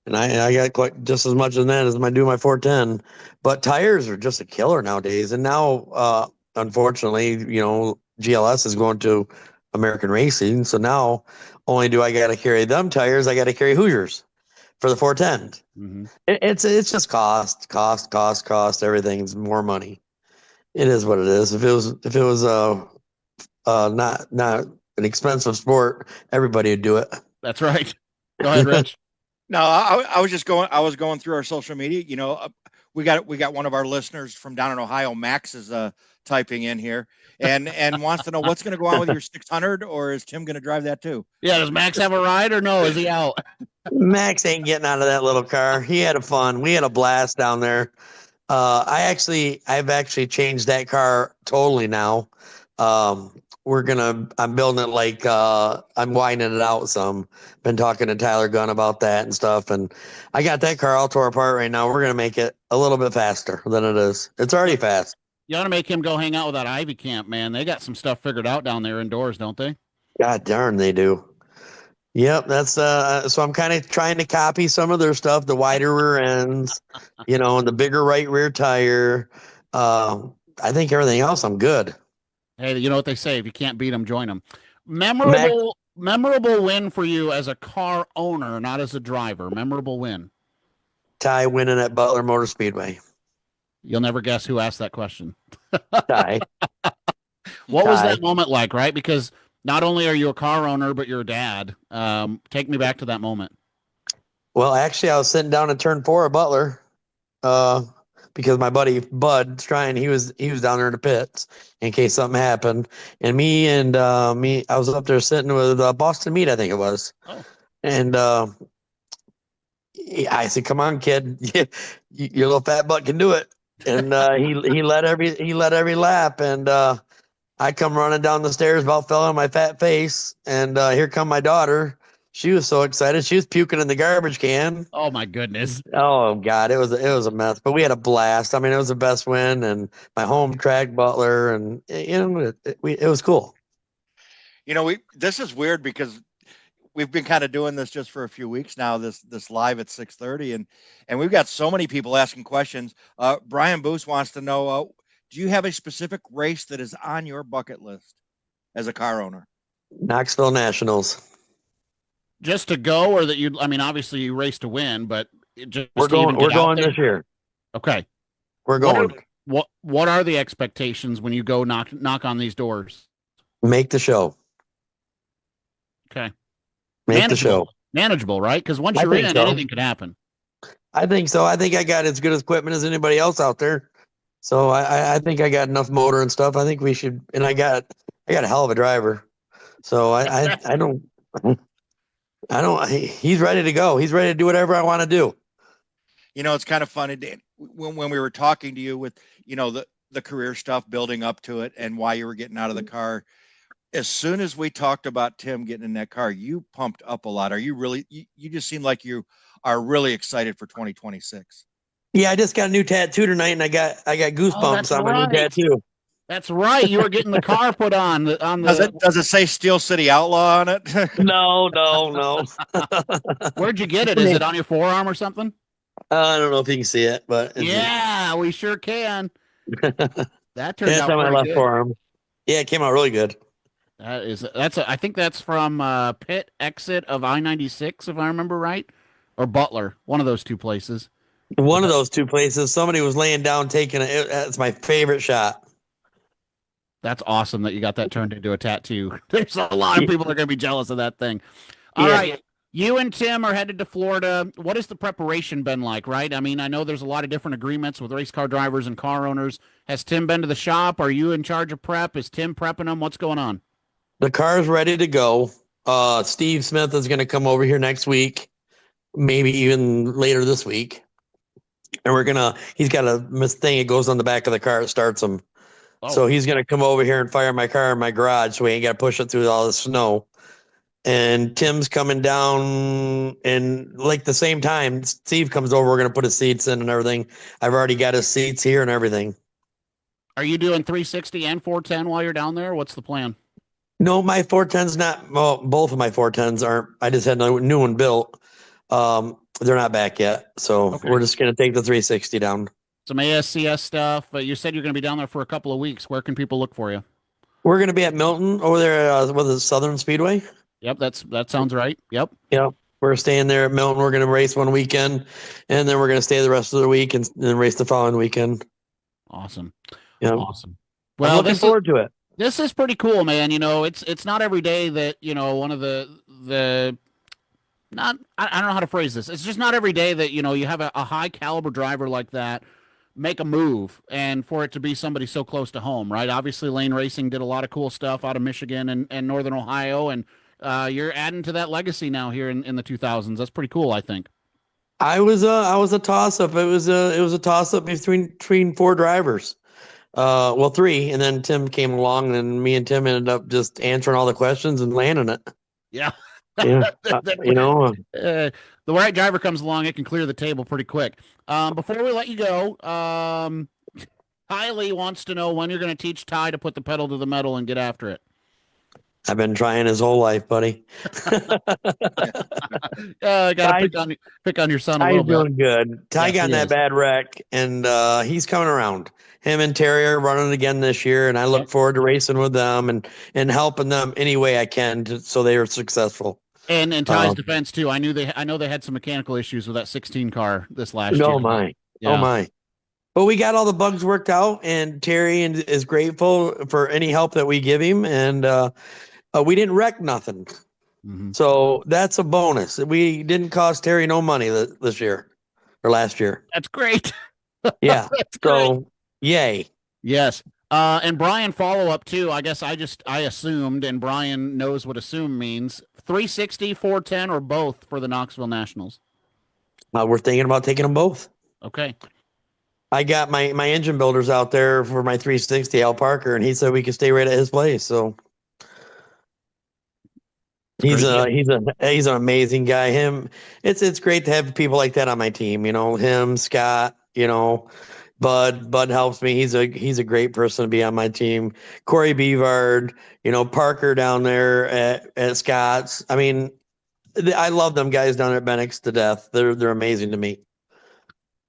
[SPEAKER 9] and I got quite just as much in that as I do my 410. But tires are just a killer nowadays. And now, unfortunately, GLS is going to American Racing, so now only do I got to carry them tires, I got to carry Hoosiers for the 410.
[SPEAKER 3] Mm-hmm.
[SPEAKER 9] It's just cost. Everything's more money. It is what it is. If it was not an expensive sport, everybody would do it.
[SPEAKER 3] That's right. Go ahead, Rich.
[SPEAKER 2] No, I was going through our social media. We got one of our listeners from down in Ohio, Max, is typing in here and wants to know what's going to go on with your 600, or is Tim going to drive that too?
[SPEAKER 3] Yeah, does Max have a ride or no? Is he out?
[SPEAKER 9] Max ain't getting out of that little car. He had fun. We had a blast down there. I've actually changed that car totally now. I'm building it like, I'm widening it out some. Been talking to Tyler Gunn about that and stuff. And I got that car all tore apart right now. We're going to make it a little bit faster than it is. It's already fast.
[SPEAKER 3] You ought to make him go hang out with that Ivy Camp, man. They got some stuff figured out down there indoors, don't they?
[SPEAKER 9] God darn, they do. Yep, that's so I'm kind of trying to copy some of their stuff, the wider rear ends, the bigger right rear tire. I think everything else I'm good.
[SPEAKER 3] Hey, you know what they say, if you can't beat them, join them. Memorable win for you as a car owner, not as a driver. Memorable win.
[SPEAKER 9] Ty winning at Butler Motor Speedway.
[SPEAKER 3] You'll never guess who asked that question.
[SPEAKER 9] Ty.
[SPEAKER 3] What was that moment like, right? Because not only are you a car owner, but you're a dad. Take me back to that moment.
[SPEAKER 9] Well, actually, I was sitting down at turn 4 at Butler because my buddy Bud's trying. He was down there in the pits in case something happened. And I was up there sitting with Boston Meat, I think it was. Oh. And I said, "Come on, kid, your little fat butt can do it." And he led every lap, and I come running down the stairs, about fell on my fat face, and here come my daughter. She was so excited, she was puking in the garbage can.
[SPEAKER 3] Oh my goodness!
[SPEAKER 9] Oh God, it was a mess, but we had a blast. I mean, it was the best win, and my home track, Butler, and it was cool.
[SPEAKER 2] This is weird because we've been kind of doing this just for a few weeks now. This live at 6:30, and we've got so many people asking questions. Brian Boos wants to know. Do you have a specific race that is on your bucket list as a car owner?
[SPEAKER 9] Knoxville Nationals.
[SPEAKER 3] Just to go, or that obviously you race to win, but
[SPEAKER 9] we're going this year.
[SPEAKER 3] Okay.
[SPEAKER 9] We're going.
[SPEAKER 3] What are the expectations when you go knock on these doors?
[SPEAKER 9] Make the show.
[SPEAKER 3] Okay.
[SPEAKER 9] Make the show.
[SPEAKER 3] Manageable, right? Because once you're in, anything could happen.
[SPEAKER 9] I think so. I think I got as good equipment as anybody else out there. So I think I got enough motor and stuff. I think we should, and I got a hell of a driver. So I don't, he's ready to go. He's ready to do whatever I want to do.
[SPEAKER 2] It's kind of funny, Dan, when we were talking to you with, the career stuff building up to it and why you were getting out of the car. As soon as we talked about Tim getting in that car, you pumped up a lot. Are you really, you just seem like you are really excited for 2026.
[SPEAKER 9] Yeah, I just got a new tattoo tonight, and I got goosebumps on my new tattoo.
[SPEAKER 3] That's right. You were getting the car put on the.
[SPEAKER 2] Does it say Steel City Outlaw on it?
[SPEAKER 9] No.
[SPEAKER 3] Where'd you get it? Is it on your forearm or something?
[SPEAKER 9] I don't know if you can see it, but
[SPEAKER 3] yeah, we sure can. That turned out
[SPEAKER 9] on my left
[SPEAKER 3] good.
[SPEAKER 9] forearm. Yeah, it came out really good.
[SPEAKER 3] I think that's from pit exit of I-96, if I remember right, or Butler, one of those two places.
[SPEAKER 9] One of those two places. Somebody was laying down taking it. That's my favorite shot.
[SPEAKER 3] That's awesome that you got that turned into a tattoo. There's a lot of people that are going to be jealous of that thing. All right. You and Tim are headed to Florida. What has the preparation been like, right? I mean, I know there's a lot of different agreements with race car drivers and car owners. Has Tim been to the shop? Are you in charge of prep? Is Tim prepping them? What's going on?
[SPEAKER 9] The car's ready to go. Steve Smith is going to come over here next week, maybe even later this week. And he's got a thing that goes on the back of the car. It starts him. Oh. So he's going to come over here and fire my car in my garage so we ain't got to push it through all the snow. And Tim's coming down and like the same time Steve comes over, we're going to put his seats in and everything. I've already got his seats here and everything.
[SPEAKER 3] Are you doing 360 and 410 while you're down there? What's the plan?
[SPEAKER 9] No, my 410's not. Well, both of my 410s aren't. I just had a new one built. They're not back yet. So we're just going to take the 360 down.
[SPEAKER 3] Some ASCS stuff. You said you're going to be down there for a couple of weeks. Where can people look for you?
[SPEAKER 9] We're going to be at Milton over there with the Southern Speedway.
[SPEAKER 3] Yep, that sounds right. Yep.
[SPEAKER 9] We're staying there at Milton. We're going to race one weekend, and then we're going to stay the rest of the week and then race the following weekend.
[SPEAKER 3] Awesome.
[SPEAKER 9] Yeah.
[SPEAKER 3] Awesome. Well,
[SPEAKER 9] I'm looking forward to it.
[SPEAKER 3] This is pretty cool, man. You know, it's not every day that, you know, one of the not, I don't know how to phrase this. It's just not every day that, you know, you have a high caliber driver like that make a move and for it to be somebody so close to home, right? Obviously, Lane Racing did a lot of cool stuff out of Michigan and Northern Ohio, and you're adding to that legacy now here in the 2000s. That's pretty cool, I think.
[SPEAKER 9] I was a toss up. It was a toss up between four drivers. Well, three, and then Tim came along, and me and Tim ended up just answering all the questions and landing it.
[SPEAKER 3] Yeah.
[SPEAKER 9] Yeah. You know,
[SPEAKER 3] the right driver comes along, it can clear the table pretty quick. Before we let you go, Kylie wants to know when you're going to teach Ty to put the pedal to the metal and get after it.
[SPEAKER 9] I've been trying his whole life, buddy.
[SPEAKER 3] Got to pick on your son a little bit.
[SPEAKER 9] Ty's doing good. Ty got in that bad wreck, and he's coming around. Him and Terry are running again this year, and I look forward to racing with them and helping them any way I can so they are successful.
[SPEAKER 3] And in Ty's defense too, I know they had some mechanical issues with that 16 car this last year.
[SPEAKER 9] Oh my. But we got all the bugs worked out, and Terry is grateful for any help that we give him, and we didn't wreck nothing. Mm-hmm. So that's a bonus. We didn't cost Terry no money this year or last year.
[SPEAKER 3] That's great.
[SPEAKER 9] Yeah.
[SPEAKER 3] That's great.
[SPEAKER 9] Yay.
[SPEAKER 3] Yes. And Brian follow up too. I guess I assumed, and Brian knows what assume means. 360, 410, or both for the Knoxville Nationals.
[SPEAKER 9] We're thinking about taking them both.
[SPEAKER 3] Okay.
[SPEAKER 9] I got my engine builders out there for my 360, Al Parker, and he said we could stay right at his place. So he's an amazing guy. It's great to have people like that on my team. You know, him, Scott. You know. Bud helps me. He's a great person to be on my team. Corey Beavard, you know, Parker down there at Scott's. I mean, I love them guys down at Benix to death. They're amazing to me.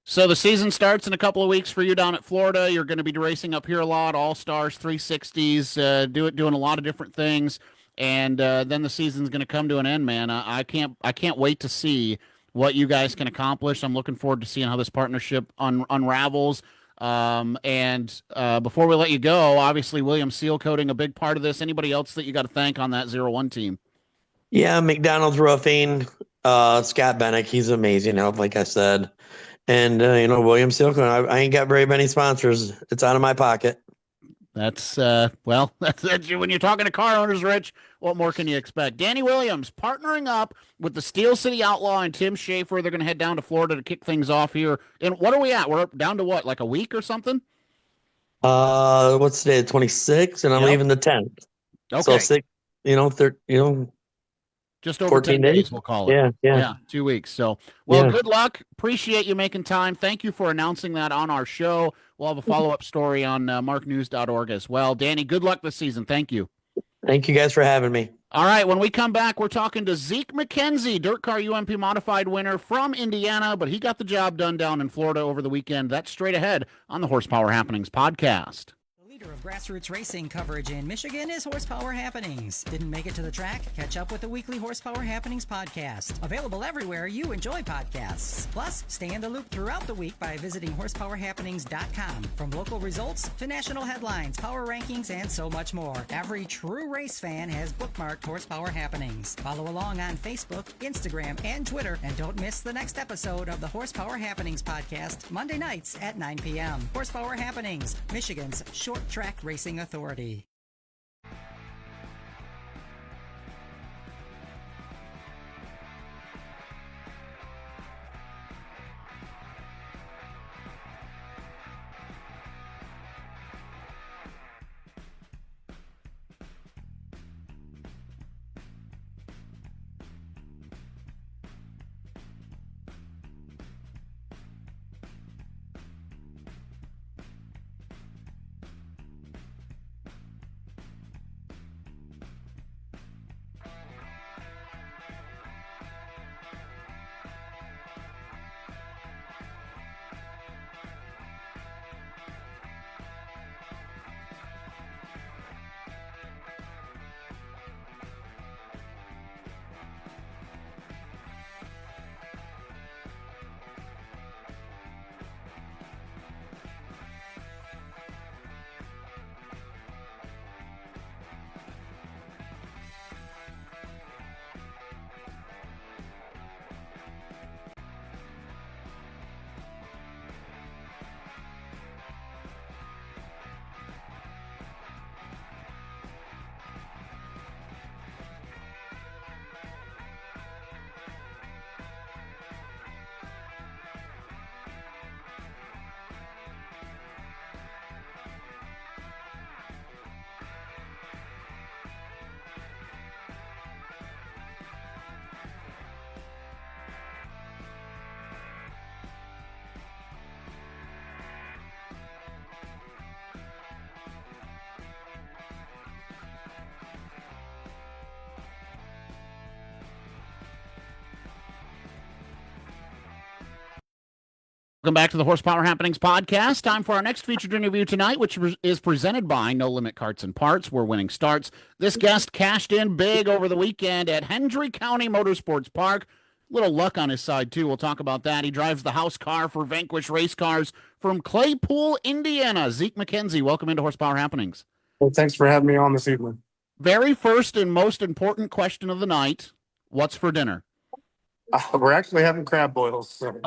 [SPEAKER 3] So the season starts in a couple of weeks for you down at Florida. You're going to be racing up here a lot, All-Stars, 360s, doing a lot of different things. And then the season's going to come to an end, man. I can't wait to see what you guys can accomplish. I'm looking forward to seeing how this partnership unravels. And before we let you go, obviously William Seal Coating, a big part of this. Anybody else that you got to thank on that 01 team?
[SPEAKER 9] Yeah, McDonald's Roofing, Scott Bennick, he's amazing help, like I said. And, you know, William Seal Coating, I ain't got very many sponsors. It's out of my pocket.
[SPEAKER 3] That's that's when you're talking to car owners, Rich, what more can you expect? Danny Williams partnering up with the Steel City Outlaw and Tim Schaefer. They're going to head down to Florida to kick things off here. And what are we at? We're down to what, like a week or something?
[SPEAKER 9] What's today? 26th, and I'm leaving the 10th.
[SPEAKER 3] Okay.
[SPEAKER 9] So
[SPEAKER 3] just over
[SPEAKER 9] 14
[SPEAKER 3] 10 days, we'll call it.
[SPEAKER 9] Yeah.
[SPEAKER 3] 2 weeks. So, good luck. Appreciate you making time. Thank you for announcing that on our show. We'll have a follow-up story on marknews.org as well. Danny, good luck this season. Thank you.
[SPEAKER 9] Thank you guys for having me.
[SPEAKER 3] All right, when we come back, we're talking to Zeke McKenzie, Dirt Car UMP Modified winner from Indiana, but he got the job done down in Florida over the weekend. That's straight ahead on the Horsepower Happenings podcast.
[SPEAKER 8] Leader of grassroots racing coverage in Michigan is Horsepower Happenings. Didn't make it to the track? Catch up with the weekly Horsepower Happenings podcast. Available everywhere you enjoy podcasts. Plus, stay in the loop throughout the week by visiting horsepowerhappenings.com. From local results to national headlines, power rankings, and so much more. Every true race fan has bookmarked Horsepower Happenings. Follow along on Facebook, Instagram, and Twitter. And don't miss the next episode of the Horsepower Happenings podcast, Monday nights at 9 p.m. Horsepower Happenings, Michigan's short track racing authority.
[SPEAKER 3] Welcome back to the Horsepower Happenings podcast. Time for our next featured interview tonight, which is presented by No Limit Carts and Parts, where winning starts. This guest cashed in big over the weekend at Hendry County Motorsports Park. Little luck on his side, too. We'll talk about that. He drives the house car for Vanquish Race Cars from Claypool, Indiana. Zeke McKenzie, welcome into Horsepower Happenings.
[SPEAKER 10] Well, thanks for having me on this evening.
[SPEAKER 3] Very first and most important question of the night, what's for dinner?
[SPEAKER 10] We're actually having crab boils. So.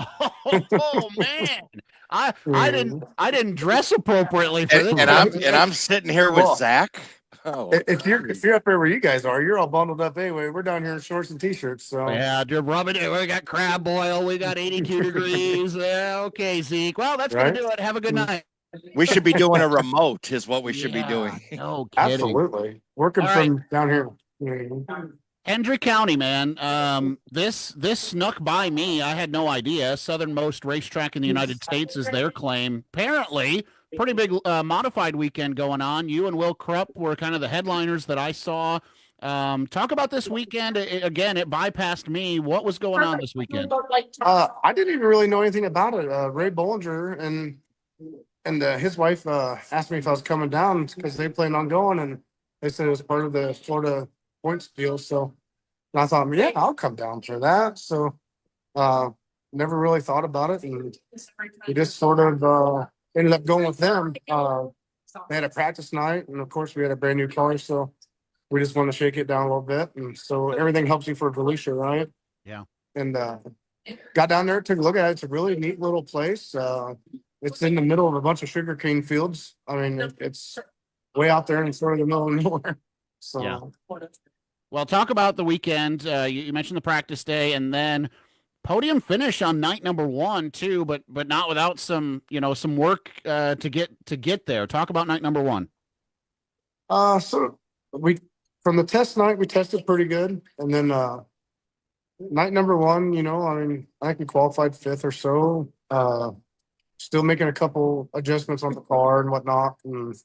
[SPEAKER 3] Oh man, I didn't dress appropriately for this.
[SPEAKER 2] And I'm sitting here with Zach. Oh,
[SPEAKER 10] if you're up there where you guys are, you're all bundled up anyway. We're down here in shorts and t-shirts. So
[SPEAKER 3] yeah, you're rubbing it. We got crab boil. We got 82 degrees. Okay, Zeke. Well, that's gonna do it. Have a good night.
[SPEAKER 2] We should be doing a remote, is what we should be doing.
[SPEAKER 3] No kidding.
[SPEAKER 10] Absolutely, working from down here.
[SPEAKER 3] Hendry County, man. This snuck by me. I had no idea. Southernmost racetrack in the United States is their claim. Apparently, pretty big modified weekend going on. You and Will Krupp were kind of the headliners that I saw. Talk about this weekend. Again, it bypassed me. What was going on this weekend?
[SPEAKER 10] I didn't even really know anything about it. Ray Bollinger and his wife asked me if I was coming down because they planned on going, and they said it was part of the Florida points deal. So I thought, yeah, I'll come down for that. So never really thought about it, and we just sort of ended up going with them. They had a practice night, and of course we had a brand new car, so we just want to shake it down a little bit, and so everything helps you for Felicia, right?
[SPEAKER 3] Yeah.
[SPEAKER 10] And got down there, took a look at it. It's a really neat little place. It's in the middle of a bunch of sugarcane fields. I mean, it's way out there in sort of the middle of nowhere. So
[SPEAKER 3] yeah. Well, talk about the weekend. You mentioned the practice day, and then podium finish on night number 1 too, but not without some work to get there. Talk about night number 1.
[SPEAKER 10] So from the test night we tested pretty good, and then night number 1, I mean, I think we qualified 5th or so. Still making a couple adjustments on the car and whatnot, and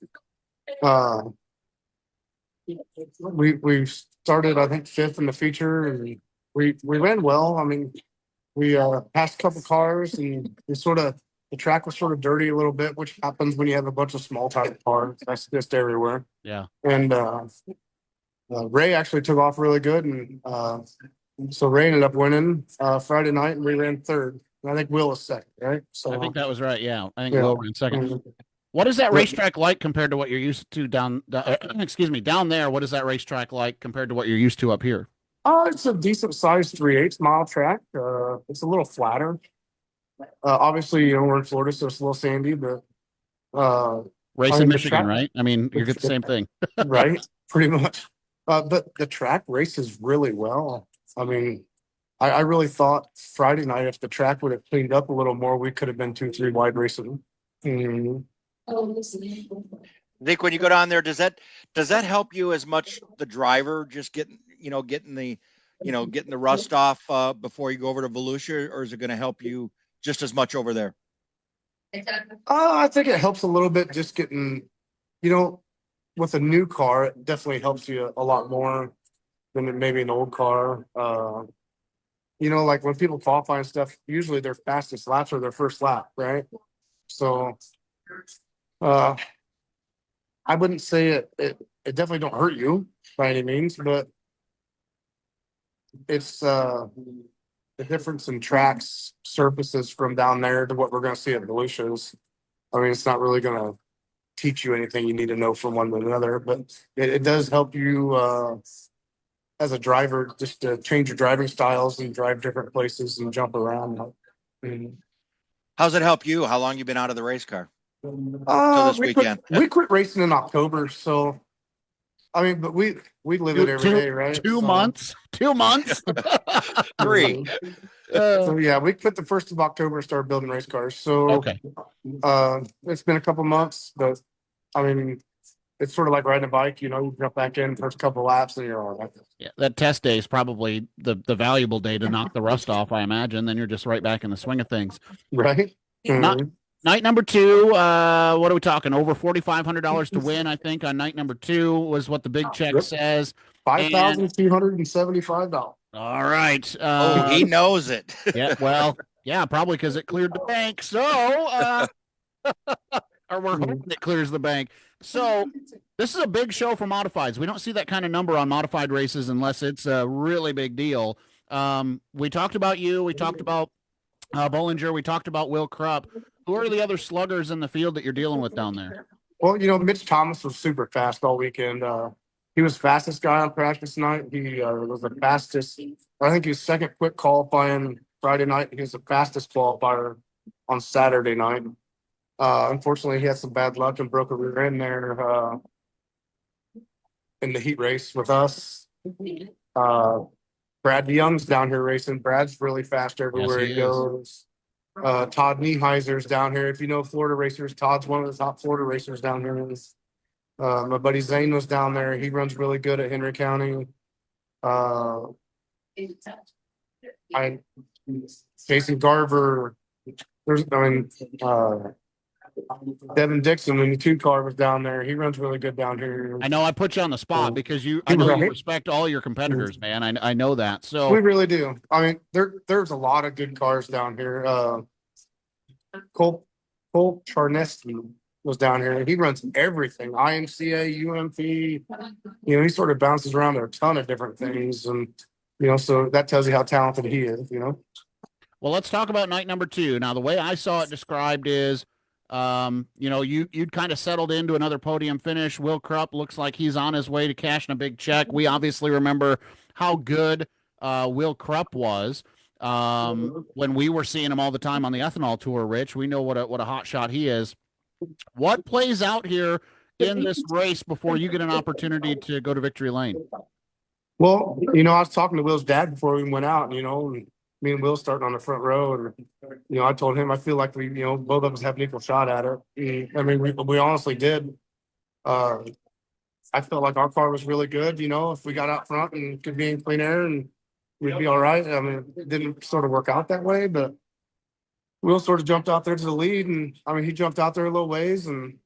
[SPEAKER 10] we started, I think, 5th in the feature, and we ran well. I mean, we passed a couple cars, and we sort of the track was sort of dirty a little bit, which happens when you have a bunch of small type cars. That's just everywhere.
[SPEAKER 3] Yeah.
[SPEAKER 10] And Ray actually took off really good, and so Ray ended up winning Friday night, and we ran third. And I think Will was second, right? So
[SPEAKER 3] I think that was right. Yeah, I think
[SPEAKER 10] yeah.
[SPEAKER 3] Will ran second. What is that racetrack like compared to what you're used to down there? What is that racetrack like compared to what you're used to up here?
[SPEAKER 10] It's a decent sized 3/8 mile track. It's a little flatter. Obviously, we're in Florida, so it's a little sandy, but
[SPEAKER 3] race in Michigan, right? I mean, you get the same thing.
[SPEAKER 10] Right? Pretty much. But the track races really well. I mean, I really thought Friday night, if the track would have cleaned up a little more, we could have been 2-3 wide racing.
[SPEAKER 2] Zeke, when you go down there, does that help you as much, the driver, just getting the rust off before you go over to Volusia, or is it going to help you just as much over there?
[SPEAKER 10] I think it helps a little bit just getting, with a new car, it definitely helps you a lot more than maybe an old car. Like when people qualify and stuff, usually their fastest laps are their first lap, right? So I wouldn't say it definitely don't hurt you by any means, but it's the difference in tracks, surfaces from down there to what we're going to see at Volusia's. I mean, it's not really going to teach you anything you need to know from one to another, but it does help you as a driver just to change your driving styles and drive different places and jump around.
[SPEAKER 2] How's it help you? How long you been out of the race car?
[SPEAKER 10] This weekend. We quit racing in October, so I mean, but we live it every day, right?
[SPEAKER 3] 2 months. 2 months.
[SPEAKER 2] 3.
[SPEAKER 10] So yeah, we quit the 1st of October and started building race cars. So
[SPEAKER 3] okay.
[SPEAKER 10] It's been a couple months, but I mean, it's sort of like riding a bike. You jump back in first couple laps and you're all right.
[SPEAKER 3] Yeah, that test day is probably the valuable day to knock the rust off, I imagine. Then you're just right back in the swing of things.
[SPEAKER 10] Right.
[SPEAKER 3] Night number 2, what are we talking? Over $4,500 to win, I think, on night number 2 was what the big check says.
[SPEAKER 10] $5,275.
[SPEAKER 3] All right.
[SPEAKER 2] He knows it.
[SPEAKER 3] Yeah, well, yeah, probably because it cleared the bank. So, or we're hoping it clears the bank. So, this is a big show for modifieds. We don't see that kind of number on modified races unless it's a really big deal. We talked about you. We talked about Bollinger. We talked about Will Krupp. Who are the other sluggers in the field that you're dealing with down there?
[SPEAKER 10] Well, Mitch Thomas was super fast all weekend. He was fastest guy on practice night. He was the fastest. I think he was second quick qualifying Friday night. He was the fastest qualifier on Saturday night. Unfortunately, he had some bad luck and broke a rear end there in the heat race with us. Brad Young's down here racing. Brad's really fast everywhere he goes. Todd Nieheiser's down here. If you know Florida racers, Todd's one of the top Florida racers down here. My buddy Zane was down there. He runs really good at Henry County. Jason Garver. Devin Dixon in the 2 car was down there. He runs really good down here.
[SPEAKER 3] I know I put you on the spot because I know you respect all your competitors, man. I know that. So
[SPEAKER 10] we really do. I mean, there's a lot of good cars down here. Cole Charneski was down here. He runs everything. IMCA, UMP. He sort of bounces around a ton of different things, and so that tells you how talented he is.
[SPEAKER 3] Well, let's talk about night number 2. Now, the way I saw it described is, you'd kind of settled into another podium finish. Will Krupp looks like he's on his way to cashing a big check. We obviously remember how good Will Krupp was when we were seeing him all the time on the ethanol tour. Rich, we know what a hot shot he is. What plays out here in this race before you get an opportunity to go to victory lane?
[SPEAKER 10] Well, I was talking to Will's dad before we went out, and me and Will starting on the front row, and I told him I feel like we, both of us have an equal shot at it. I mean, we honestly did. I felt like our car was really good. If we got out front and could be in clean air, and we'd be all right. I mean, it didn't sort of work out that way, but Will sort of jumped out there to the lead, and I mean, he jumped out there a little ways, and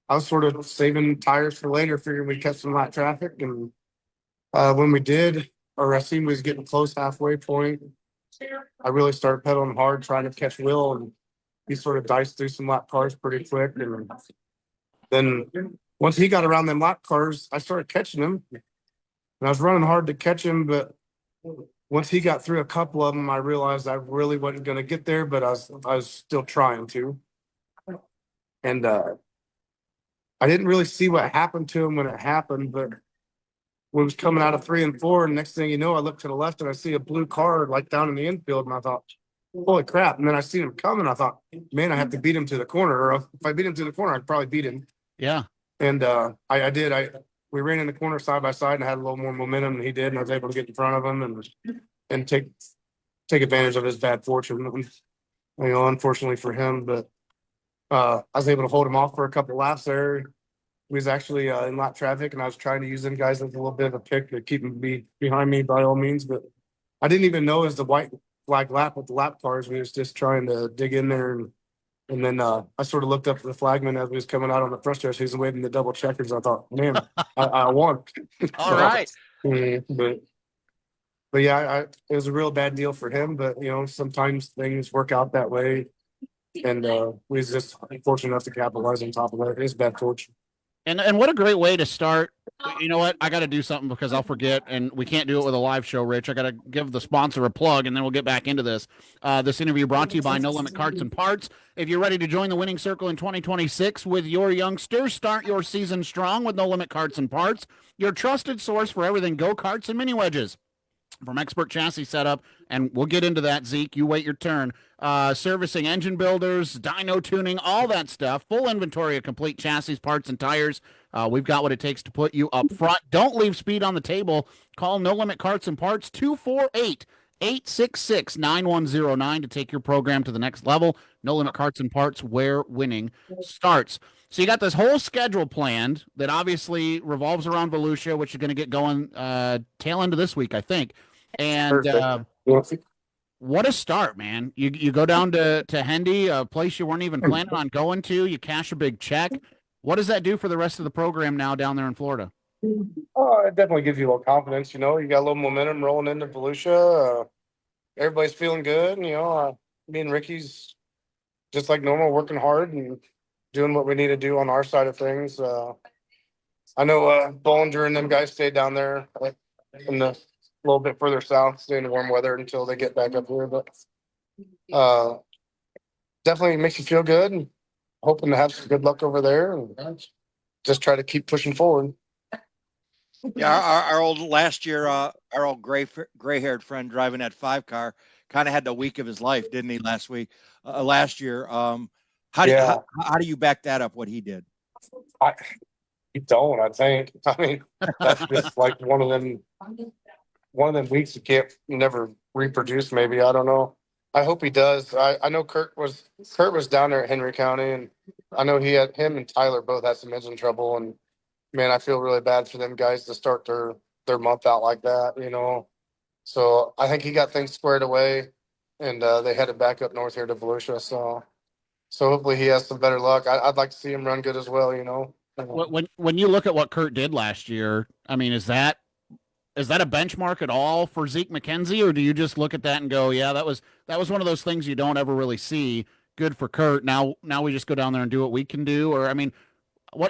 [SPEAKER 10] I was sort of saving tires for later, figuring we'd catch some light traffic, and when we did, or I seen we was getting close halfway point, I really started pedaling hard, trying to catch Will, and he sort of diced through some lap cars pretty quick. And then once he got around them lap cars, I started catching him. And I was running hard to catch him, but once he got through a couple of them, I realized I really wasn't going to get there, but I was still trying to. And I didn't really see what happened to him when it happened, but when it was coming out of 3 and 4, and next thing you know, I look to the left and I see a blue car like down in the infield, and I thought, holy crap. And then I seen him coming. I thought, man, I have to beat him to the corner. Or if I beat him to the corner, I'd probably beat him.
[SPEAKER 3] Yeah.
[SPEAKER 10] And I did. We ran in the corner side by side and had a little more momentum than he did, and I was able to get in front of him and take advantage of his bad fortune. Unfortunately for him, but I was able to hold him off for a couple laps there. He was actually in lap traffic, and I was trying to use them guys as a little bit of a pick to keep him behind me by all means. But I didn't even know it was the white flag lap with the lap cars. We was just trying to dig in there, and then I sort of looked up at the flagman as we was coming out on the front stretch. He was waiting the double checkers. I thought, man, I won.
[SPEAKER 3] All right.
[SPEAKER 10] But yeah, it was a real bad deal for him. But sometimes things work out that way, and we was just fortunate enough to capitalize on top of that. It is bad fortune.
[SPEAKER 3] And what a great way to start. You know what? I got to do something because I'll forget, and we can't do it with a live show, Rich. I got to give the sponsor a plug, and then we'll get back into this. This interview brought to you by No Limit Carts and Parts. If you're ready to join the winning circle in 2026 with your youngsters, start your season strong with No Limit Carts and Parts, your trusted source for everything go-karts and mini wedges. From expert chassis setup, and we'll get into that, Zeke. You wait your turn. Servicing engine builders, dyno tuning, all that stuff. Full inventory of complete chassis, parts, and tires. We've got what it takes to put you up front. Don't leave speed on the table. Call No Limit Carts and Parts 248-866-9109 to take your program to the next level. No Limit Carts and Parts, where winning starts. So you got this whole schedule planned that obviously revolves around Volusia, which is going to get going tail end of this week, I think. And what a start, man. You go down to Hendy, a place you weren't even planning on going to. You cash a big check. What does that do for the rest of the program now down there in Florida?
[SPEAKER 10] Oh, it definitely gives you a little confidence. You got a little momentum rolling into Volusia. Everybody's feeling good. Me and Ricky's just like normal, working hard and doing what we need to do on our side of things. I know Bollinger and them guys stayed down there in the little bit further south, stay in the warm weather until they get back up here. But definitely makes you feel good, and hoping to have some good luck over there and just try to keep pushing forward.
[SPEAKER 2] Yeah, our old last year, our old gray-haired friend driving that 5-car kind of had the week of his life, didn't he? Last year. How do you back that up? What he did?
[SPEAKER 10] You don't. I think. I mean, that's just like one of them weeks you never reproduce. Maybe, I don't know. I hope he does. I know Kurt was down there at Henry County, and I know him and Tyler both had some engine trouble, and man, I feel really bad for them guys to start their month out like that. So I think he got things squared away, and they headed back up north here to Volusia. So hopefully he has some better luck. I'd like to see him run good as well.
[SPEAKER 3] When you look at what Kurt did last year, I mean, is that a benchmark at all for Zeke McKenzie, or do you just look at that and go, yeah, that was one of those things you don't ever really see? Good for Kurt. Now we just go down there and do what we can do. Or I mean,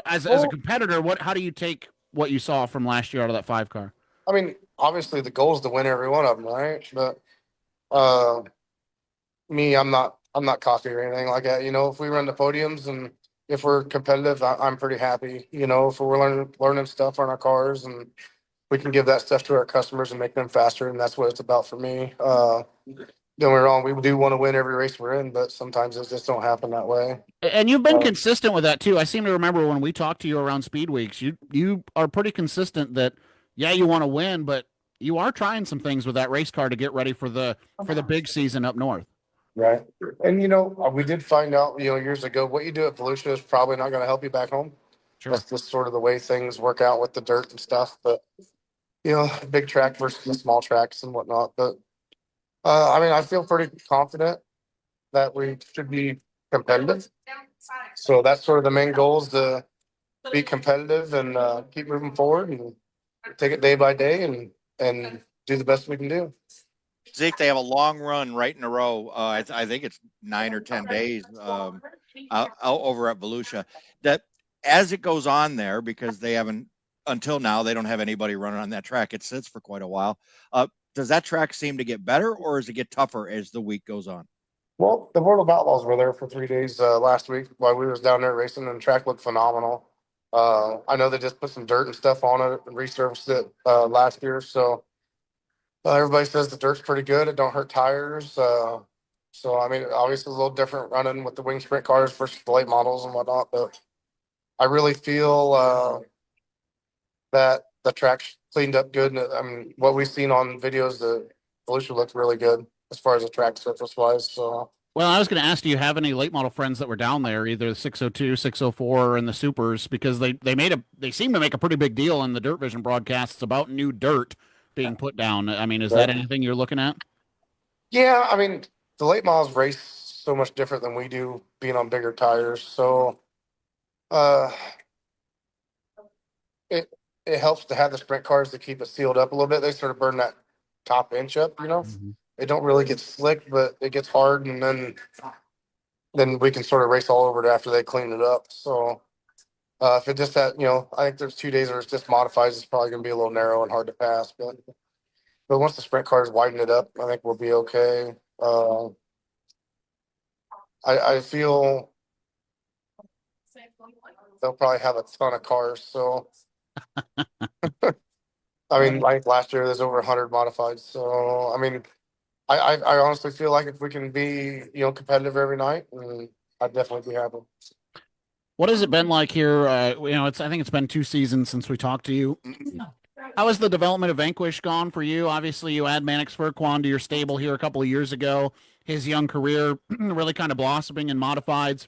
[SPEAKER 3] as a competitor, how do you take what you saw from last year out of that 5-car?
[SPEAKER 10] I mean, obviously the goal is to win every one of them, right? But me, I'm not cocky or anything like that. If we run the podiums and if we're competitive, I'm pretty happy. If we're learning stuff on our cars and we can give that stuff to our customers and make them faster, and that's what it's about for me. Don't get me wrong, we do want to win every race we're in, but sometimes it just don't happen that way.
[SPEAKER 3] And you've been consistent with that too. I seem to remember when we talked to you around Speed Weeks, you are pretty consistent that, yeah, you want to win, but you are trying some things with that race car to get ready for the big season up north.
[SPEAKER 10] Right. And, we did find out, years ago, what you do at Volusia is probably not going to help you back home.
[SPEAKER 3] Sure.
[SPEAKER 10] That's just sort of the way things work out with the dirt and stuff. But, big track versus the small tracks and whatnot. But, I feel pretty confident that we should be competitive. So that's sort of the main goal, is to be competitive and keep moving forward and take it day by day and do the best we can do.
[SPEAKER 2] Zeke, they have a long run right in a row. I think it's 9 or 10 days out over at Volusia. That as it goes on there, because they haven't until now, they don't have anybody running on that track. It sits for quite a while. Does that track seem to get better, or does it get tougher as the week goes on?
[SPEAKER 10] Well, the World of Outlaws were there for 3 days last week while we was down there racing, and the track looked phenomenal. I know they just put some dirt and stuff on it and resurfaced it last year, so everybody says the dirt's pretty good. It don't hurt tires. So I mean, obviously a little different running with the wing sprint cars versus the late models and whatnot, but I really feel that the track's cleaned up good. And I mean, what we've seen on videos, the Volusia looked really good as far as the track surface wise. So.
[SPEAKER 3] Well, I was going to ask, do you have any late model friends that were down there, either the 602, 604, and the Supers? Because they seem to make a pretty big deal in the Dirt Vision broadcasts about new dirt being put down. I mean, is that anything you're looking at?
[SPEAKER 10] Yeah, I mean, the late models race so much different than we do, being on bigger tires. So, it it helps to have the sprint cars to keep it sealed up a little bit. They sort of burn that top inch up, you know. It don't really get slick, but it gets hard, and then we can sort of race all over it after they clean it up. So, if it just that, I think there's 2 days where it's just modifies. It's probably going to be a little narrow and hard to pass, but once the sprint cars widen it up, I think we'll be okay. I feel they'll probably have a ton of cars. So, I mean, like last year, there's over 100 modified. So, I mean, I honestly feel like if we can be, competitive every night, I'd definitely be happy.
[SPEAKER 3] What has it been like here? I think it's been 2 seasons since we talked to you. How has the development of Vanquish gone for you? Obviously, you add Mannix Furquan to your stable here a couple of years ago. His young career really kind of blossoming in modifieds.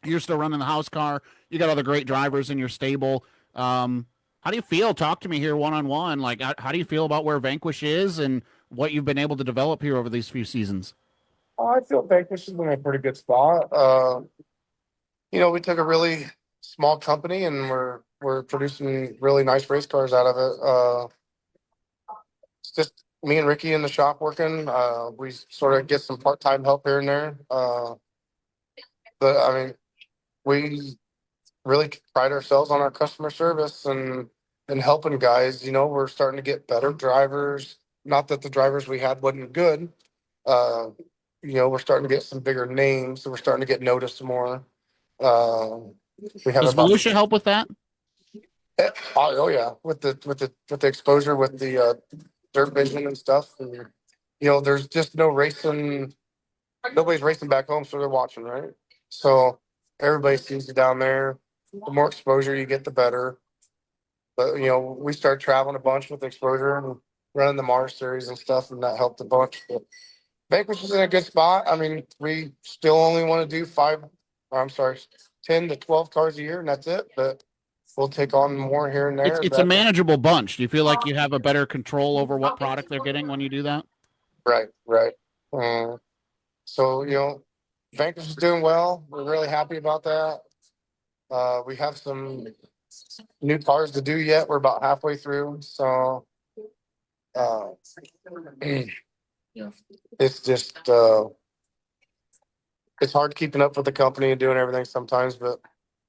[SPEAKER 3] You're still running the house car. You got other great drivers in your stable. How do you feel? Talk to me here one-on-one. Like, how do you feel about where Vanquish is and what you've been able to develop here over these few seasons?
[SPEAKER 10] I feel Vanquish is in a pretty good spot. We took a really small company and we're producing really nice race cars out of it. It's just me and Ricky in the shop working. We sort of get some part-time help here and there. But I mean, we really pride ourselves on our customer service and helping guys. We're starting to get better drivers. Not that the drivers we had wasn't good. We're starting to get some bigger names, so we're starting to get noticed more. We have
[SPEAKER 3] Does Volusia help with that?
[SPEAKER 10] Oh yeah, with the exposure with the Dirt Vision and stuff. And, there's just no racing. Nobody's racing back home, so they're watching, right? So everybody sees you down there. The more exposure you get, the better. But we started traveling a bunch with exposure and running the Mars series and stuff, and that helped a bunch. But Vanquish is in a good spot. I mean, we still only want to do 10 to 12 cars a year, and that's it. But we'll take on more here and there.
[SPEAKER 3] It's a manageable bunch. Do you feel like you have a better control over what product they're getting when you do that?
[SPEAKER 10] Right. So, Vanquish is doing well. We're really happy about that. We have some new cars to do yet. We're about halfway through. So it's just it's hard keeping up with the company and doing everything sometimes, but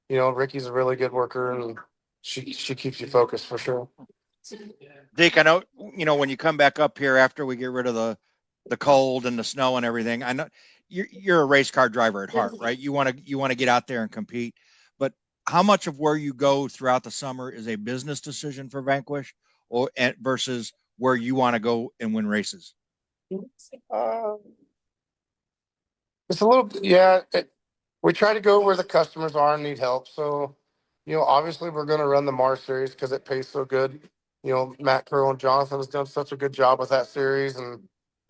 [SPEAKER 10] Ricky's a really good worker and she keeps you focused for sure.
[SPEAKER 2] Dick, I know, when you come back up here after we get rid of the cold and the snow and everything, I know you're a race car driver at heart, right? You want to get out there and compete, but how much of where you go throughout the summer is a business decision for Vanquish versus where you want to go and win races?
[SPEAKER 10] It's a little, yeah. We try to go where the customers are and need help. So, obviously we're going to run the Mars series because it pays so good. Matt Curl and Jonathan has done such a good job with that series, and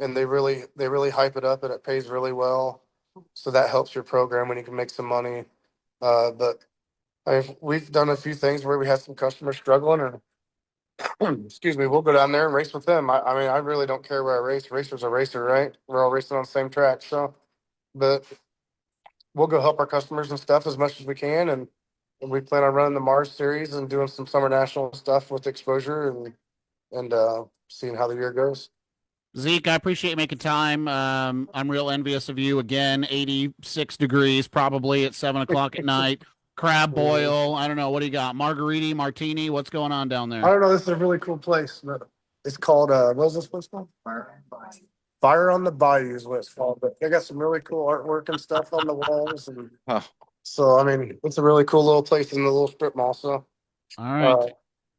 [SPEAKER 10] they really hype it up, and it pays really well. So that helps your program when you can make some money. But we've done a few things where we had some customers struggling, and excuse me, we'll go down there and race with them. I mean, I really don't care where I race. Racer's a racer, right? We're all racing on the same track. So, but we'll go help our customers and stuff as much as we can. And we plan on running the Mars series and doing some summer national stuff with exposure and seeing how the year goes.
[SPEAKER 3] Zeke, I appreciate you making time. I'm real envious of you. Again, 86 degrees probably at 7 o'clock at night. Crab boil. I don't know. What do you got? Margarita, martini. What's going on down
[SPEAKER 10] I
[SPEAKER 3] there?
[SPEAKER 10] don't know. This is a really cool place. But it's called, what was this place called? Fire on the Bayou is what it's called. But they got some really cool artwork and stuff on the walls. And so, I mean, it's a really cool little place in the little strip mall. So,
[SPEAKER 3] All right.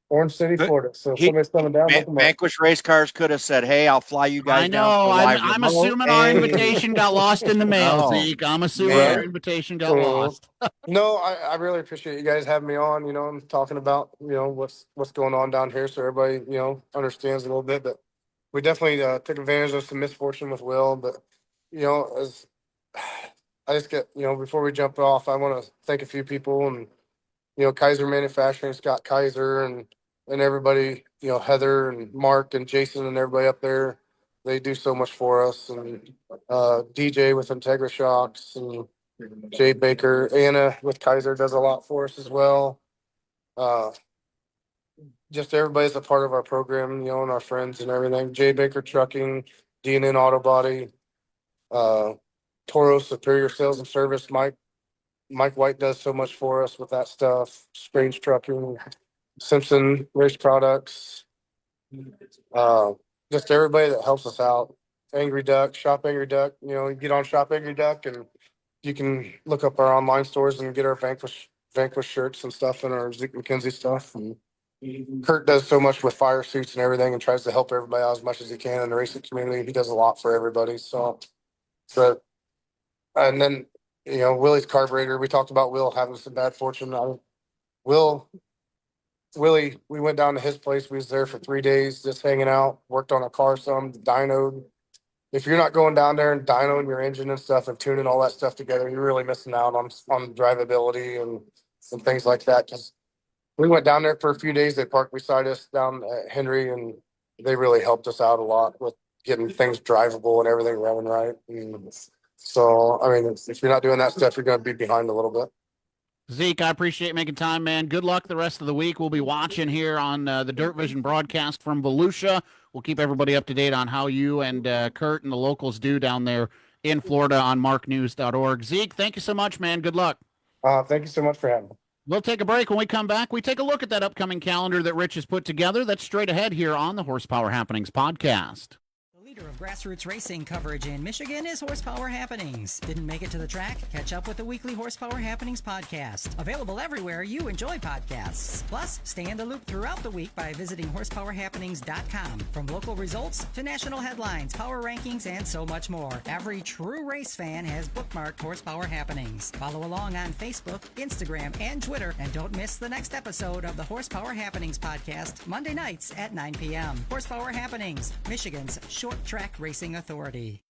[SPEAKER 10] Orange City,
[SPEAKER 2] But
[SPEAKER 10] Florida. So if
[SPEAKER 2] he,
[SPEAKER 10] somebody's coming down, look them up.
[SPEAKER 2] Vanquish Race Cars could have said, "Hey, I'll fly you guys
[SPEAKER 3] I
[SPEAKER 2] down for
[SPEAKER 3] know.
[SPEAKER 2] a live
[SPEAKER 3] I'm
[SPEAKER 2] remote."
[SPEAKER 3] assuming our invitation got lost in the mail,
[SPEAKER 2] Oh,
[SPEAKER 3] Zeke. I'm assuming
[SPEAKER 2] man.
[SPEAKER 3] our invitation got lost.
[SPEAKER 10] No, I really appreciate you guys having me on, and talking about, what's going on down here so everybody, understands a little bit. But we definitely took advantage of some misfortune with Will. But, as I just get, before we jump off, I want to thank a few people and, Kaiser Manufacturing, Scott Kaiser and everybody, Heather and Mark and Jason and everybody up there. They do so much for us. And DJ with Integra Shocks and Jay Baker, Anna with Kaiser does a lot for us as well. Just everybody's a part of our program, and our friends and everything. Jay Baker Trucking, D&N Auto Body, Toro Superior Sales and Service. Mike White does so much for us with that stuff. Strange Trucking, Simpson Race Products. Just everybody that helps us out. Angry Duck, Shop Angry Duck. You get on Shop Angry Duck and you can look up our online stores and get our Vanquish shirts and stuff and our Zeke McKenzie stuff. And Kurt does so much with fire suits and everything and tries to help everybody out as much as he can in the racing community. He does a lot for everybody. But and then, Willie's carburetor. We talked about Will having some bad fortune. Willie, we went down to his place. We was there for 3 days, just hanging out, worked on a car some, dynoed. If you're not going down there and dynoing your engine and stuff and tuning all that stuff together, you're really missing out on drivability and things like that. Because we went down there for a few days. They parked beside us down at Henry, and they really helped us out a lot with getting things drivable and everything running right. And so, I mean, if you're not doing that stuff, you're going to be behind a little bit.
[SPEAKER 3] Zeke, I appreciate making time, man. Good luck the rest of the week. We'll be watching here on the Dirt Vision broadcast from Volusia. We'll keep everybody up to date on how you and Kurt and the locals do down there in Florida on marknews.org. Zeke, thank you so much, man. Good luck.
[SPEAKER 10] Thank you so much for having me.
[SPEAKER 3] We'll take a break. When we come back, we take a look at that upcoming calendar that Rich has put together. That's straight ahead here on the Horsepower Happenings podcast.
[SPEAKER 8] Leader of grassroots racing coverage in Michigan is Horsepower Happenings. Didn't make it to the track? Catch up with the weekly Horsepower Happenings podcast. Available everywhere you enjoy podcasts. Plus, stay in the loop throughout the week by visiting horsepowerhappenings.com. From local results to national headlines, power rankings, and so much more. Every true race fan has bookmarked Horsepower Happenings. Follow along on Facebook, Instagram, and Twitter. And don't miss the next episode of the Horsepower Happenings podcast, Monday nights at 9 p.m. Horsepower Happenings, Michigan's short track racing authority.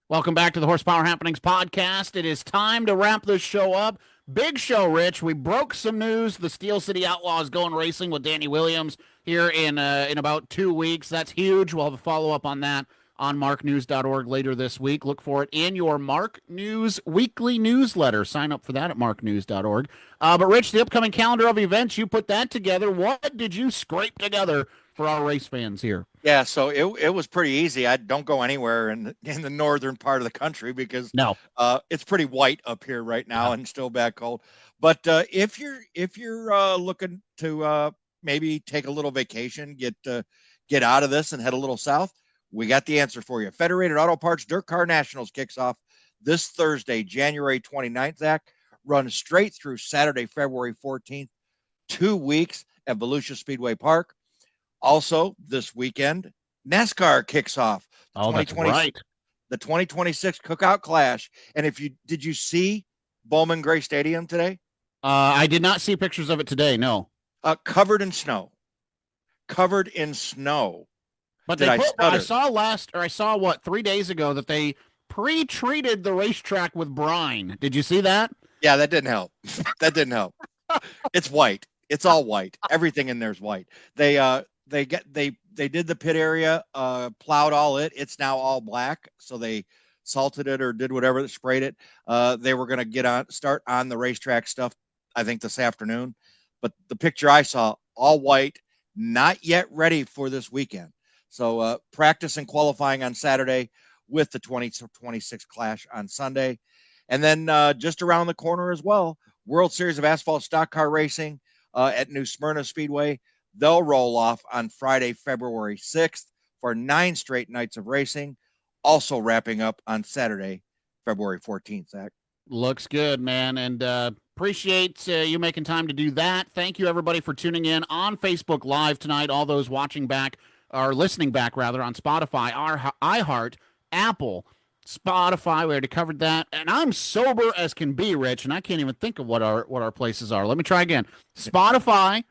[SPEAKER 3] Welcome back to the Horsepower Happenings podcast. It is time to wrap this show up. Big show, Rich. We broke some news. The Steel City Outlaws going racing with Danny Williams here in about 2 weeks. That's huge. We'll have a follow-up on that on marknews.org later this week. Look for it in your Mark News weekly newsletter. Sign up for that at marknews.org. But Rich, the upcoming calendar of events, you put that together. What did you scrape together for our race fans here?
[SPEAKER 2] Yeah, so it was pretty easy. I don't go anywhere in the northern part of the country because it's pretty white up here right now and still bad cold. But if you're looking to maybe take a little vacation, get out of this and head a little south, we got the answer for you. Federated Auto Parts Dirt Car Nationals kicks off this Thursday, January 29th, Zach. Runs straight through Saturday, February 14th, 2 weeks at Volusia Speedway Park. Also, this weekend, NASCAR kicks off.
[SPEAKER 3] That's right.
[SPEAKER 2] The 2026 Cookout Clash. And did you see Bowman Gray Stadium today?
[SPEAKER 3] I did not see pictures of it today, no.
[SPEAKER 2] Covered in snow. Covered in snow.
[SPEAKER 3] But I saw 3 days ago that they pre-treated the racetrack with brine. Did you see that?
[SPEAKER 2] Yeah, that didn't help. It's white. It's all white. Everything in there is white. They did the pit area, plowed all it. It's now all black. So they salted it or did whatever, sprayed it. They were going to start on the racetrack stuff, I think this afternoon. But the picture I saw, all white, not yet ready for this weekend. So practice and qualifying on Saturday with the 2026 Clash on Sunday. And then just around the corner as well, World Series of Asphalt Stock Car Racing at New Smyrna Speedway. They'll roll off on Friday, February 6th for 9 straight nights of racing, also wrapping up on Saturday, February 14th, Zach.
[SPEAKER 3] Looks good, man, and appreciate you making time to do that. Thank you, everybody, for tuning in on Facebook Live tonight, all those watching back, or listening back, rather, on Spotify, iHeart, Apple, Spotify. We already covered that, and I'm sober as can be, Rich, and I can't even think of what our places are. Let me try again. Spotify,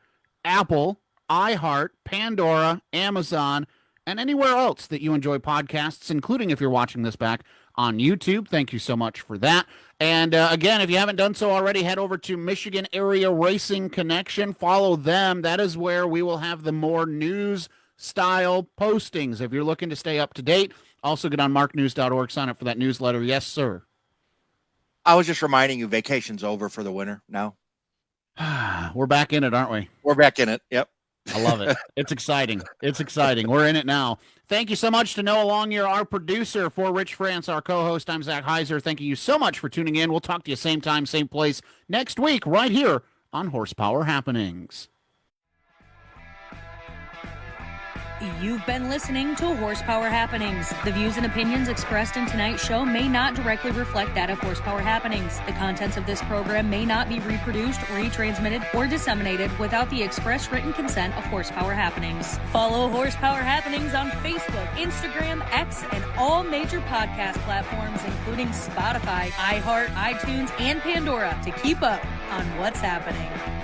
[SPEAKER 3] Apple, iHeart, Pandora, Amazon, and anywhere else that you enjoy podcasts, including if you're watching this back on YouTube. Thank you so much for that. And again, if you haven't done so already, head over to Michigan Area Racing Connection. Follow them. That is where we will have the more news-style postings if you're looking to stay up to date. Also, get on marknews.org, sign up for that newsletter. Yes, sir.
[SPEAKER 2] I was just reminding you, vacation's over for the winter now.
[SPEAKER 3] We're back in it, aren't we?
[SPEAKER 2] We're back in it. Yep.
[SPEAKER 3] I love it. It's exciting. It's exciting. We're in it now. Thank you so much to Noah Longyear, our producer. For Rich France, our co-host, I'm Zach Heiser. Thank you so much for tuning in. We'll talk to you same time, same place next week right here on Horsepower Happenings.
[SPEAKER 1] You've been listening to Horsepower Happenings. The views and opinions expressed in tonight's show may not directly reflect that of Horsepower Happenings. The contents of this program may not be reproduced, retransmitted, or disseminated without the express written consent of Horsepower Happenings. Follow Horsepower Happenings on Facebook, Instagram, X, and all major podcast platforms, including Spotify, iHeart, iTunes, and Pandora, to keep up on what's happening.